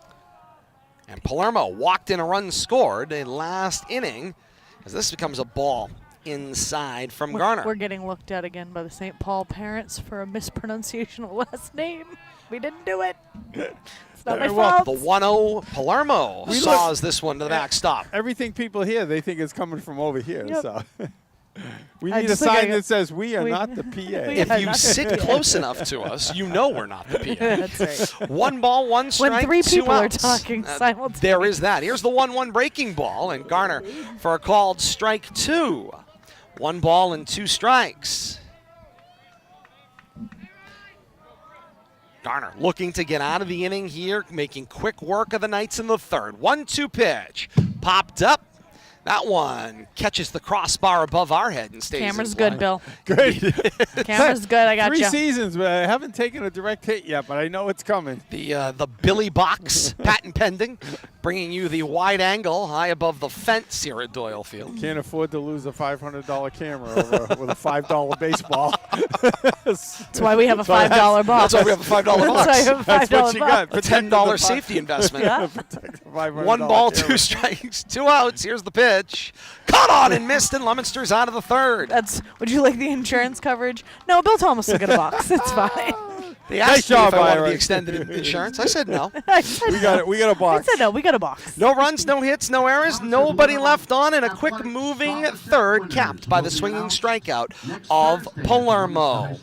And Palermo walked in a run scored in last inning as this becomes a ball inside from Garner. We're getting looked at again by the St. Paul parents for a mispronunciation of a last name. We didn't do it. It's not my fault. The 1-0 Palermo saws this one to the backstop. Everything people hear, they think it's coming from over here. Yep. So we need a sign that says we are not the PA. If you sit close enough to us, you know we're not the PA. That's right. 1 ball, 1 strike, When 3 2 people are outs. talking simultaneously. There is that. Here's the 1-1 breaking ball, and Garner for a called strike 2. 1 ball and 2 strikes. Garner looking to get out of the inning here, making quick work of the Knights in the third. 1-2 pitch. Popped up. That one catches the crossbar above our head and stays Camera's in good, play. Bill. Good. Camera's good. I got 3 you. seasons, but I haven't taken a direct hit yet, but I know it's coming. The Billy Box, patent pending, bringing you the wide angle high above the fence here at Doyle Field. Can't afford to lose a $500 camera over with a $5 baseball. That's why we have a $5 box. That's why we have a $5 That's why box. we have a $5 That's what you got. box. A $10 safety investment. Yeah. 1 ball, 2 strikes, 2 outs. Here's the pitch. Caught on and missed, and Leominster's out of the third. Would you like the insurance coverage? No, Bill Thomas will get a box. It's fine. They asked me job, if I wanted Ira. the extended insurance. I said no. I said We got it. We got a I box. said no. We got a box. No runs, no hits, no errors, nobody left on, and a quick moving third capped by the swinging strikeout of Palermo.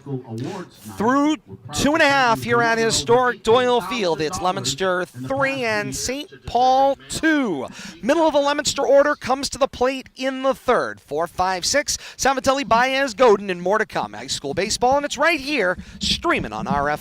Through 2.5 here at historic Doyle Field, it's Leominster 3 and St. Paul 2. Middle of the Leominster order comes to the plate in the third. 4, 5, 6, Savatelli, Baez, Godin, and more to come. High school baseball, and it's right here, streaming on RFM.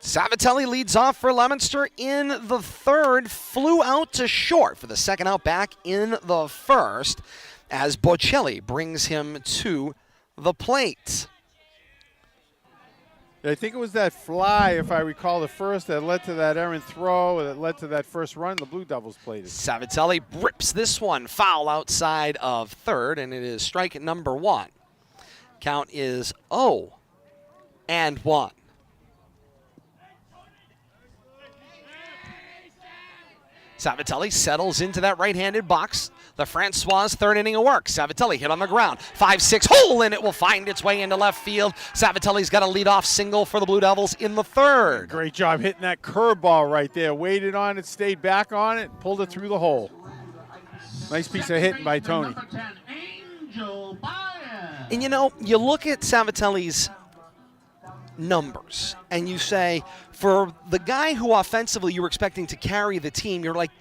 Savatelli leads off for Leominster in the third, flew out to short for the second out back in the first as Bocelli brings him to the plate. I think it was that fly, if I recall, the first that led to that errant throw, that led to that first run the Blue Devils played. Savatelli rips this one foul outside of third, and it is strike number 1. Count is 0-1. Savatelli settles into that right-handed box. The Francois' third inning of work. Savatelli hit on the ground. 5-6 hole, and it will find its way into left field. Savatelli's got a leadoff single for the Blue Devils in the third. Great job hitting that curveball right there. Waited on it, stayed back on it, pulled it through the hole. Nice piece of hitting by Tony. And you know, you look at Savatelli's numbers and you say, for the guy who offensively you were expecting to carry the team, you're like,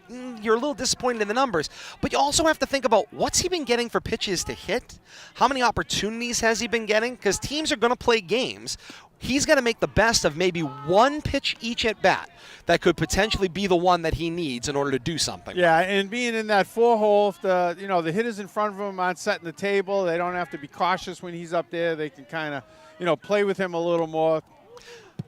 you're a little disappointed in the numbers. But you also have to think about what's he been getting for pitches to hit? How many opportunities has he been getting? Because teams are going to play games. He's got to make the best of maybe one pitch each at bat that could potentially be the one that he needs in order to do something. Yeah, and being in that 4-hole, if the hitters in front of him aren't setting the table, they don't have to be cautious when he's up there. They can kind of, play with him a little more.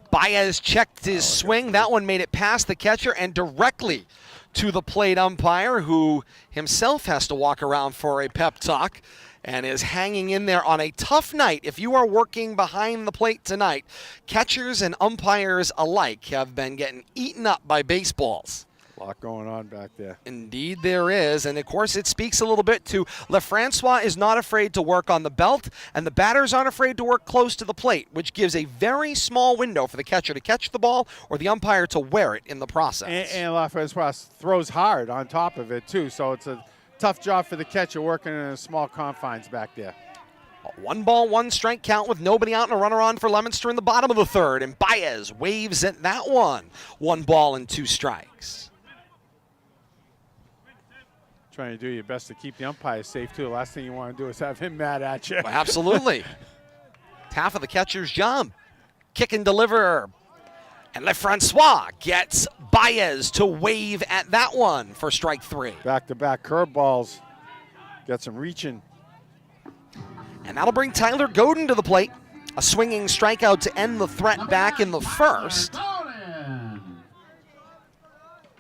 Baez checked his swing. That one made it past the catcher and directly to the plate umpire, who himself has to walk around for a pep talk and is hanging in there on a tough night. If you are working behind the plate tonight, catchers and umpires alike have been getting eaten up by baseballs. A lot going on back there. Indeed there is, and of course it speaks a little bit to LaFrancois is not afraid to work on the belt, and the batters aren't afraid to work close to the plate, which gives a very small window for the catcher to catch the ball or the umpire to wear it in the process. And LaFrancois throws hard on top of it too, so it's a tough job for the catcher working in a small confines back there. A 1-1 count with nobody out and a runner on for Leominster in the bottom of the third, and Baez waves at that one. 1-2 strikes. Trying to do your best to keep the umpire safe, too. The last thing you want to do is have him mad at you. Well, absolutely. Half of the catcher's job. Kick and deliver. And LaFrancois gets Baez to wave at that one for strike 3. Back-to-back curveballs. Got some reaching. And that'll bring Tyler Godin to the plate. A swinging strikeout to end the threat back in the first.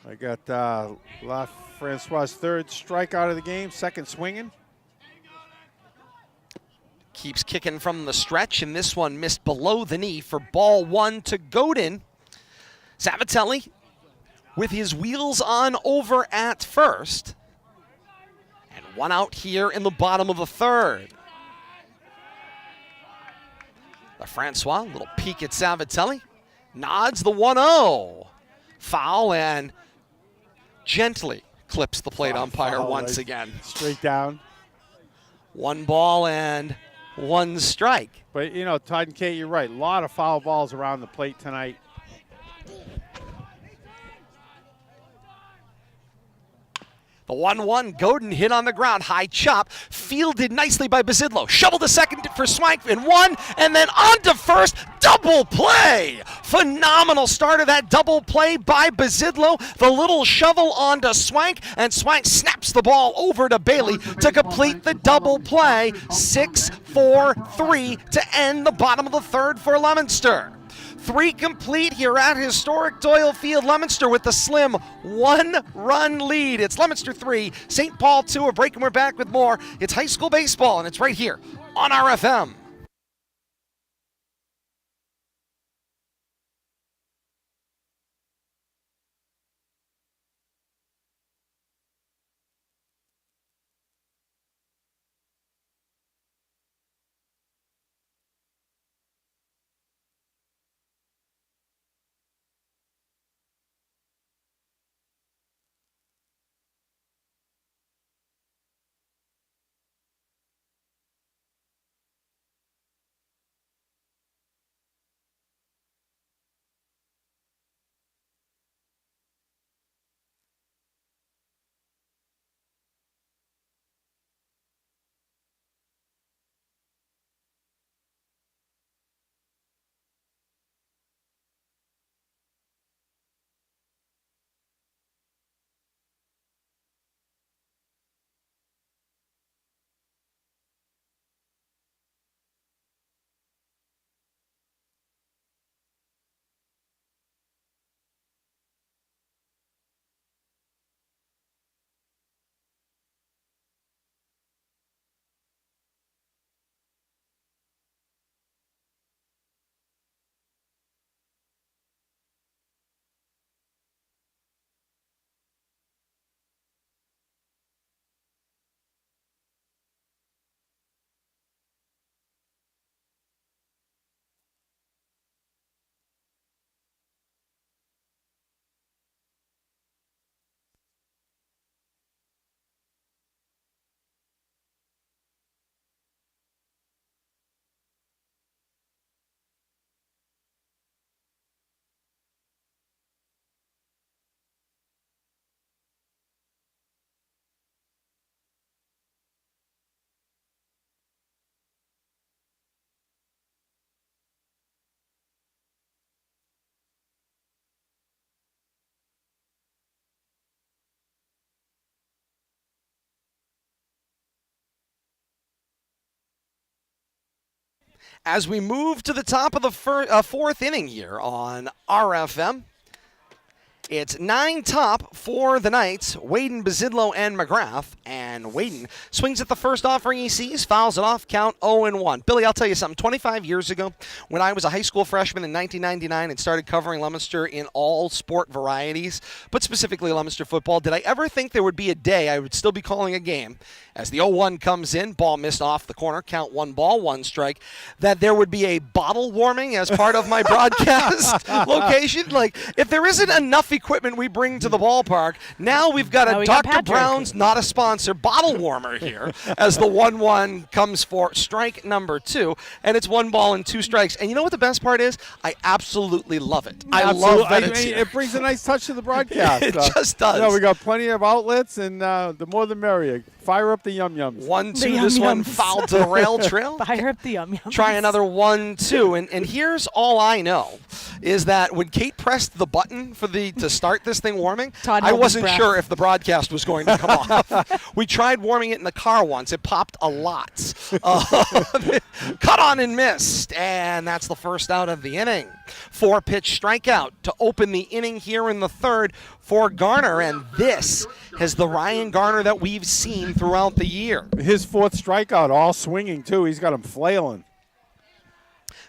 I got LaFrancois' third strikeout of the game, second swinging. Keeps kicking from the stretch, and this one missed below the knee for ball 1 to Godin. Savatelli with his wheels on over at first. And one out here in the bottom of the third. LaFrancois, a little peek at Savatelli. Nods the 1-0. Foul, and gently clips the plate umpire once again. Straight down. 1-1 strike. But, Todd and Kate, you're right. A lot of foul balls around the plate tonight. The 1-1, Godin hit on the ground, high chop, fielded nicely by Bazidlo. Shoveled to second for Swank in one, and then on to first, double play. Phenomenal start of that double play by Bazidlo. The little shovel onto Swank, and Swank snaps the ball over to Bailey to complete the double play. 6-4-3 to end the bottom of the third for Leominster. 3 complete here at historic Doyle Field. Leominster with the slim 1-run lead. It's Leominster 3, St. Paul 2. A break and we're back with more. It's high school baseball, and it's right here on RFM. As we move to the top of the fourth inning here on RFM, it's 9 top for the Knights, Waden, Bazidlo, and McGrath. And Waden swings at the first offering he sees, fouls it off, count 0-1. Billy, I'll tell you something. 25 years ago, when I was a high school freshman in 1999 and started covering Leominster in all sport varieties, but specifically Leominster football, did I ever think there would be a day I would still be calling a game as the 0-1 comes in, ball missed off the corner, count 1 ball, 1 strike, that there would be a bottle warming as part of my broadcast location? Like, if there isn't enough equipment we bring to the ballpark, now we've got a Dr. Brown's, not a sponsor, bottle warmer here as the 1-1 comes for strike number 2, and it's 1 ball and 2 strikes. And you know what the best part is? I absolutely love it. I love that it's here. It brings a nice touch to the broadcast. It just does. You know, we got plenty of outlets, and the more the merrier. Fire up the yum-yums. 1-2, this one fouled to the rail trail. Fire up the yum-yums. Try another 1-2, and here's all I know is that when Kate pressed the button for to start this thing warming, I wasn't sure if the broadcast was going to come off. We tried warming it in the car once. It popped a lot. Cut on and missed, and that's the first out of the inning. 4-pitch strikeout to open the inning here in the third for Garner, and this is the Ryan Garner that we've seen throughout the year. His 4th strikeout, all swinging, too. He's got him flailing.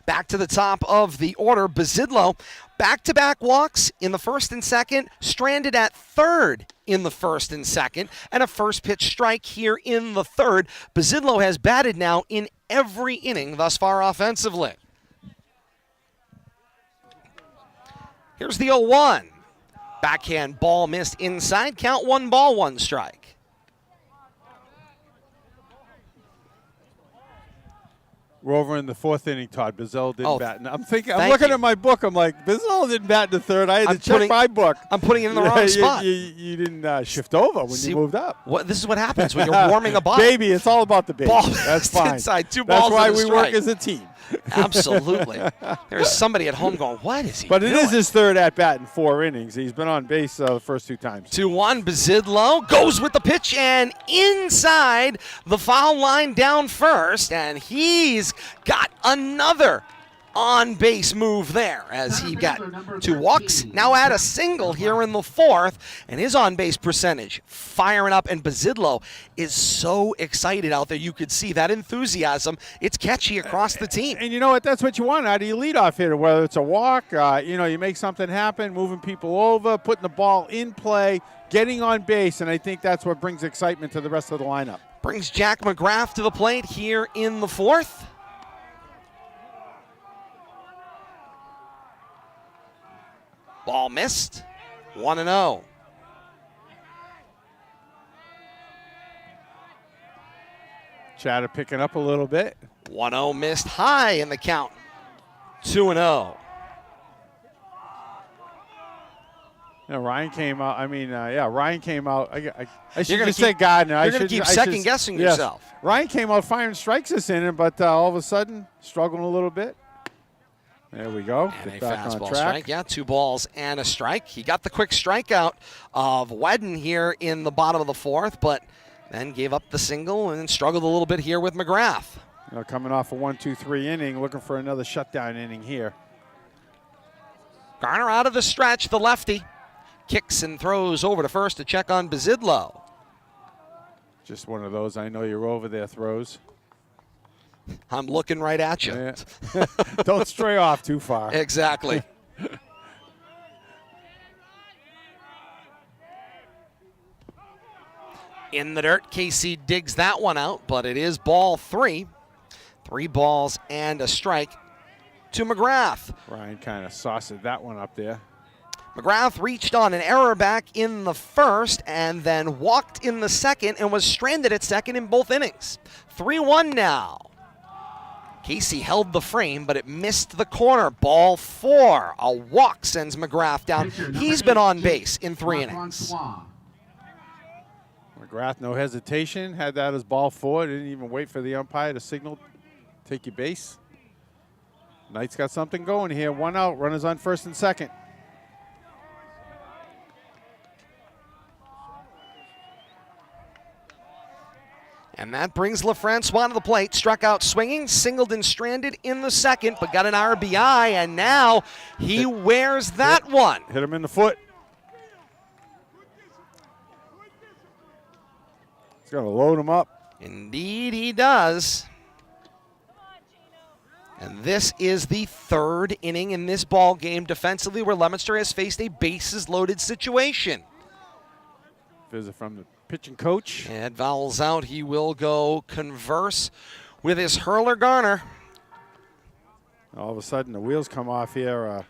Back to the top of the order, Bazidlo, back-to-back walks in the first and second, stranded at third in the first and second, and a first-pitch strike here in the third. Bazidlo has batted now in every inning thus far offensively. Here's the 0-1. Backhand ball missed inside. Count 1 ball, 1 strike. We're over in the 4th inning, Todd. Bazell didn't bat. I'm looking at my book. I'm like, Bazell didn't bat in the 3rd. I had to check my book. I'm putting it in the wrong spot. You didn't shift over when you moved up. This is what happens when you're warming a ball. Baby, it's all about the baby. Ball That's fine. Inside, 2 balls. That's why and a we strike. work as a team. Absolutely. There's somebody at home going, what is he But doing? it is his 3rd at-bat in 4 innings. He's been on base the first 2 times. 2-1, Bazidlo goes with the pitch and inside the foul line down first, and he's got another on-base move there as he got 2 walks, now add a single here in the 4th, and his on-base percentage firing up, and Bazidlo is so excited out there. You could see that enthusiasm. It's catchy across the team. And you know what? That's what you want out of your leadoff hitter, whether it's a walk, you make something happen, moving people over, putting the ball in play, getting on base, and I think that's what brings excitement to the rest of the lineup. Brings Jack McGrath to the plate here in the 4th. Ball missed, 1-0. Chatter picking up a little bit. 1-0 missed high in the count, 2-0. Ryan came out. Ryan came out. I should You're just say Gardner. You're going to keep second-guessing yourself. Ryan came out firing strikes this inning, but all of a sudden, struggling a little bit. There we go. And Get a back on fastball track. strike. Yeah, 2 balls and a strike. He got the quick strikeout of Wedden here in the bottom of the 4th, but then gave up the single and struggled a little bit here with McGrath. Coming off a 1-2-3 inning, looking for another shutdown inning here. Garner out of the stretch, the lefty. Kicks and throws over to first to check on Bazidlo. Just one of those, I know you're over there, throws. I'm looking right at you. Yeah. Don't stray off too far. Exactly. In the dirt, Casey digs that one out, but it is ball 3. 3 balls and a strike to McGrath. Ryan kind of sauced that one up there. McGrath reached on an error back in the 1st and then walked in the 2nd and was stranded at 2nd in both innings. 3-1 now. Casey held the frame, but it missed the corner. Ball 4. A walk sends McGrath down. He's been on base in 3 innings. McGrath, no hesitation, had that as ball 4. Didn't even wait for the umpire to signal, take your base. Knights got something going here. 1 out, runners on 1st and 2nd. And that brings LaFrancois to the plate. Struck out swinging, singled and stranded in the second, but got an RBI, and now he wears that one. Hit him in the foot. He's going to load him up. Indeed he does. And this is the third inning in this ball game defensively where Leominster has faced a bases-loaded situation. Visit from the pitching coach. And vowels out. He will go converse with his hurler Garner. All of a sudden, the wheels come off here.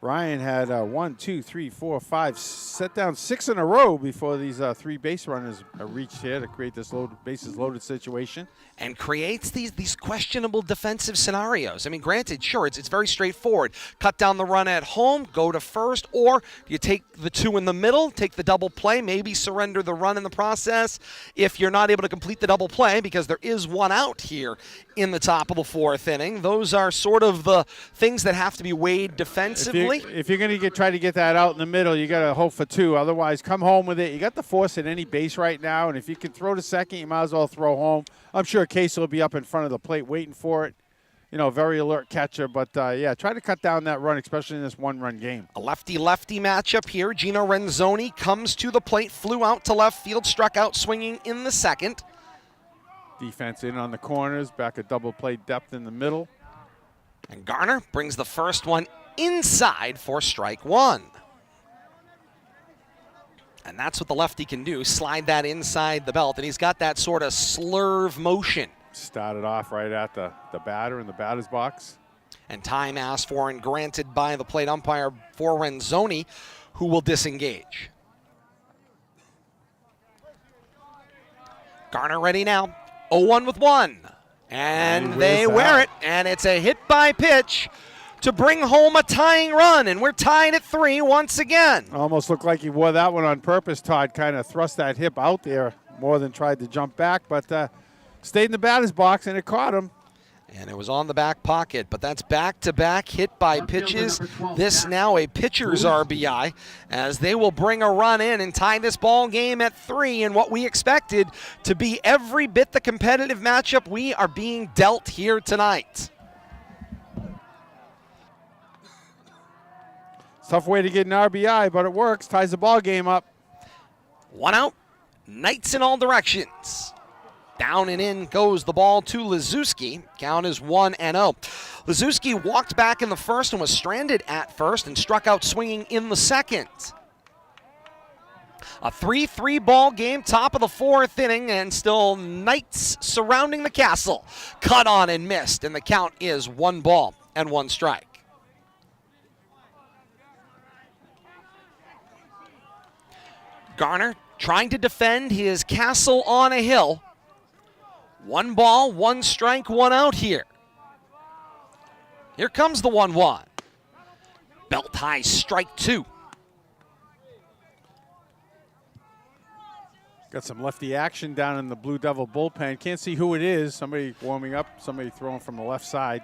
Ryan had 1, 2, 3, 4, 5, set down 6 in a row before these 3 base runners reached here to create this bases loaded situation. And creates these questionable defensive scenarios. I mean, granted, sure, it's very straightforward. Cut down the run at home, go to first, or you take the 2 in the middle, take the double play, maybe surrender the run in the process if you're not able to complete the double play because there is 1 out here in the top of the 4th inning. Those are sort of the things that have to be weighed defensively. If you're going to try to get that out in the middle, you got to hope for 2. Otherwise, come home with it. You got the force at any base right now, and if you can throw to second, you might as well throw home. I'm sure Case will be up in front of the plate waiting for it. You know, very alert catcher. But, yeah, try to cut down that run, especially in this 1-run game. A lefty-lefty matchup here. Gino Renzoni comes to the plate, flew out to left field, struck out swinging in the second. Defense in on the corners, back a double play depth in the middle. And Garner brings the first one inside for strike 1. And that's what the lefty can do, slide that inside the belt. And he's got that sort of slurve motion. Started off right at the batter in the batter's box. And time asked for and granted by the plate umpire for Renzoni, who will disengage. Garner ready now. 0-1 with 1. And they wear it. And it's a hit by pitch to bring home a tying run, and we're tied at 3 once again. Almost looked like he wore that one on purpose, Todd. Kind of thrust that hip out there more than tried to jump back, but stayed in the batter's box, and it caught him. And it was on the back pocket, but that's back-to-back hit by pitches. This now a pitcher's RBI, as they will bring a run in and tie this ball game at 3 in what we expected to be every bit the competitive matchup we are being dealt here tonight. Tough way to get an RBI, but it works. Ties the ball game up. 1 out. Knights in all directions. Down and in goes the ball to Liszewski. Count is 1-0. Liszewski walked back in the first and was stranded at first and struck out swinging in the second. A 3-3 ball game, top of the 4th inning, and still Knights surrounding the castle. Cut on and missed, and the count is 1 ball and 1 strike. Garner trying to defend his castle on a hill. 1 ball, 1 strike, 1 out here. Here comes the 1-1. Belt high, strike 2. Got some lefty action down in the Blue Devil bullpen. Can't see who it is. Somebody warming up, somebody throwing from the left side.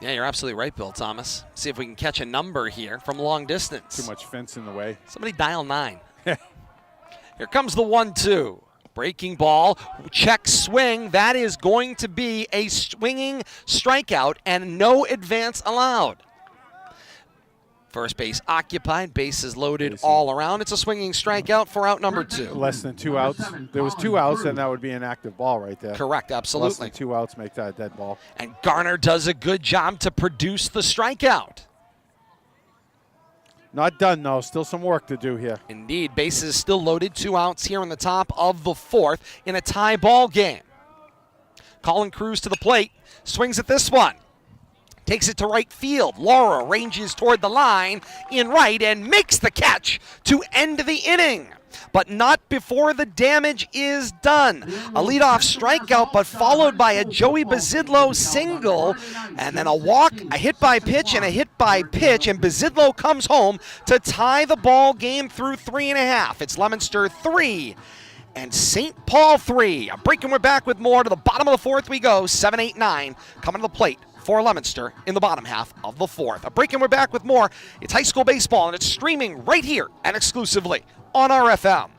Yeah, you're absolutely right, Bill Thomas. See if we can catch a number here from long distance. Too much fence in the way. Somebody dial 9. Here comes the 1-2. Breaking ball, check swing. That is going to be a swinging strikeout and no advance allowed. First base occupied, bases loaded all around. It's a swinging strikeout for out number 2. Less than 2 outs. There was 2 outs, then that would be an active ball right there. Correct, absolutely. Less than 2 outs make that a dead ball. And Garner does a good job to produce the strikeout. Not done, though. Still some work to do here. Indeed, bases still loaded. 2 outs here in the top of the 4th in a tie ball game. Colin Cruz to the plate, swings at this one. Takes it to right field. Laura ranges toward the line in right and makes the catch to end the inning. But not before the damage is done. A leadoff strikeout, but followed by a Joey Bazidlo single, and then a walk, a hit by pitch, and a hit by pitch, and Bazidlo comes home to tie the ball game through 3.5. It's Leominster 3 and St. Paul 3. A break and we're back with more. To the bottom of the 4th we go. 7-8-9 coming to the plate for Leominster in the bottom half of the 4th. A break and we're back with more. It's high school baseball, and it's streaming right here and exclusively on RFM.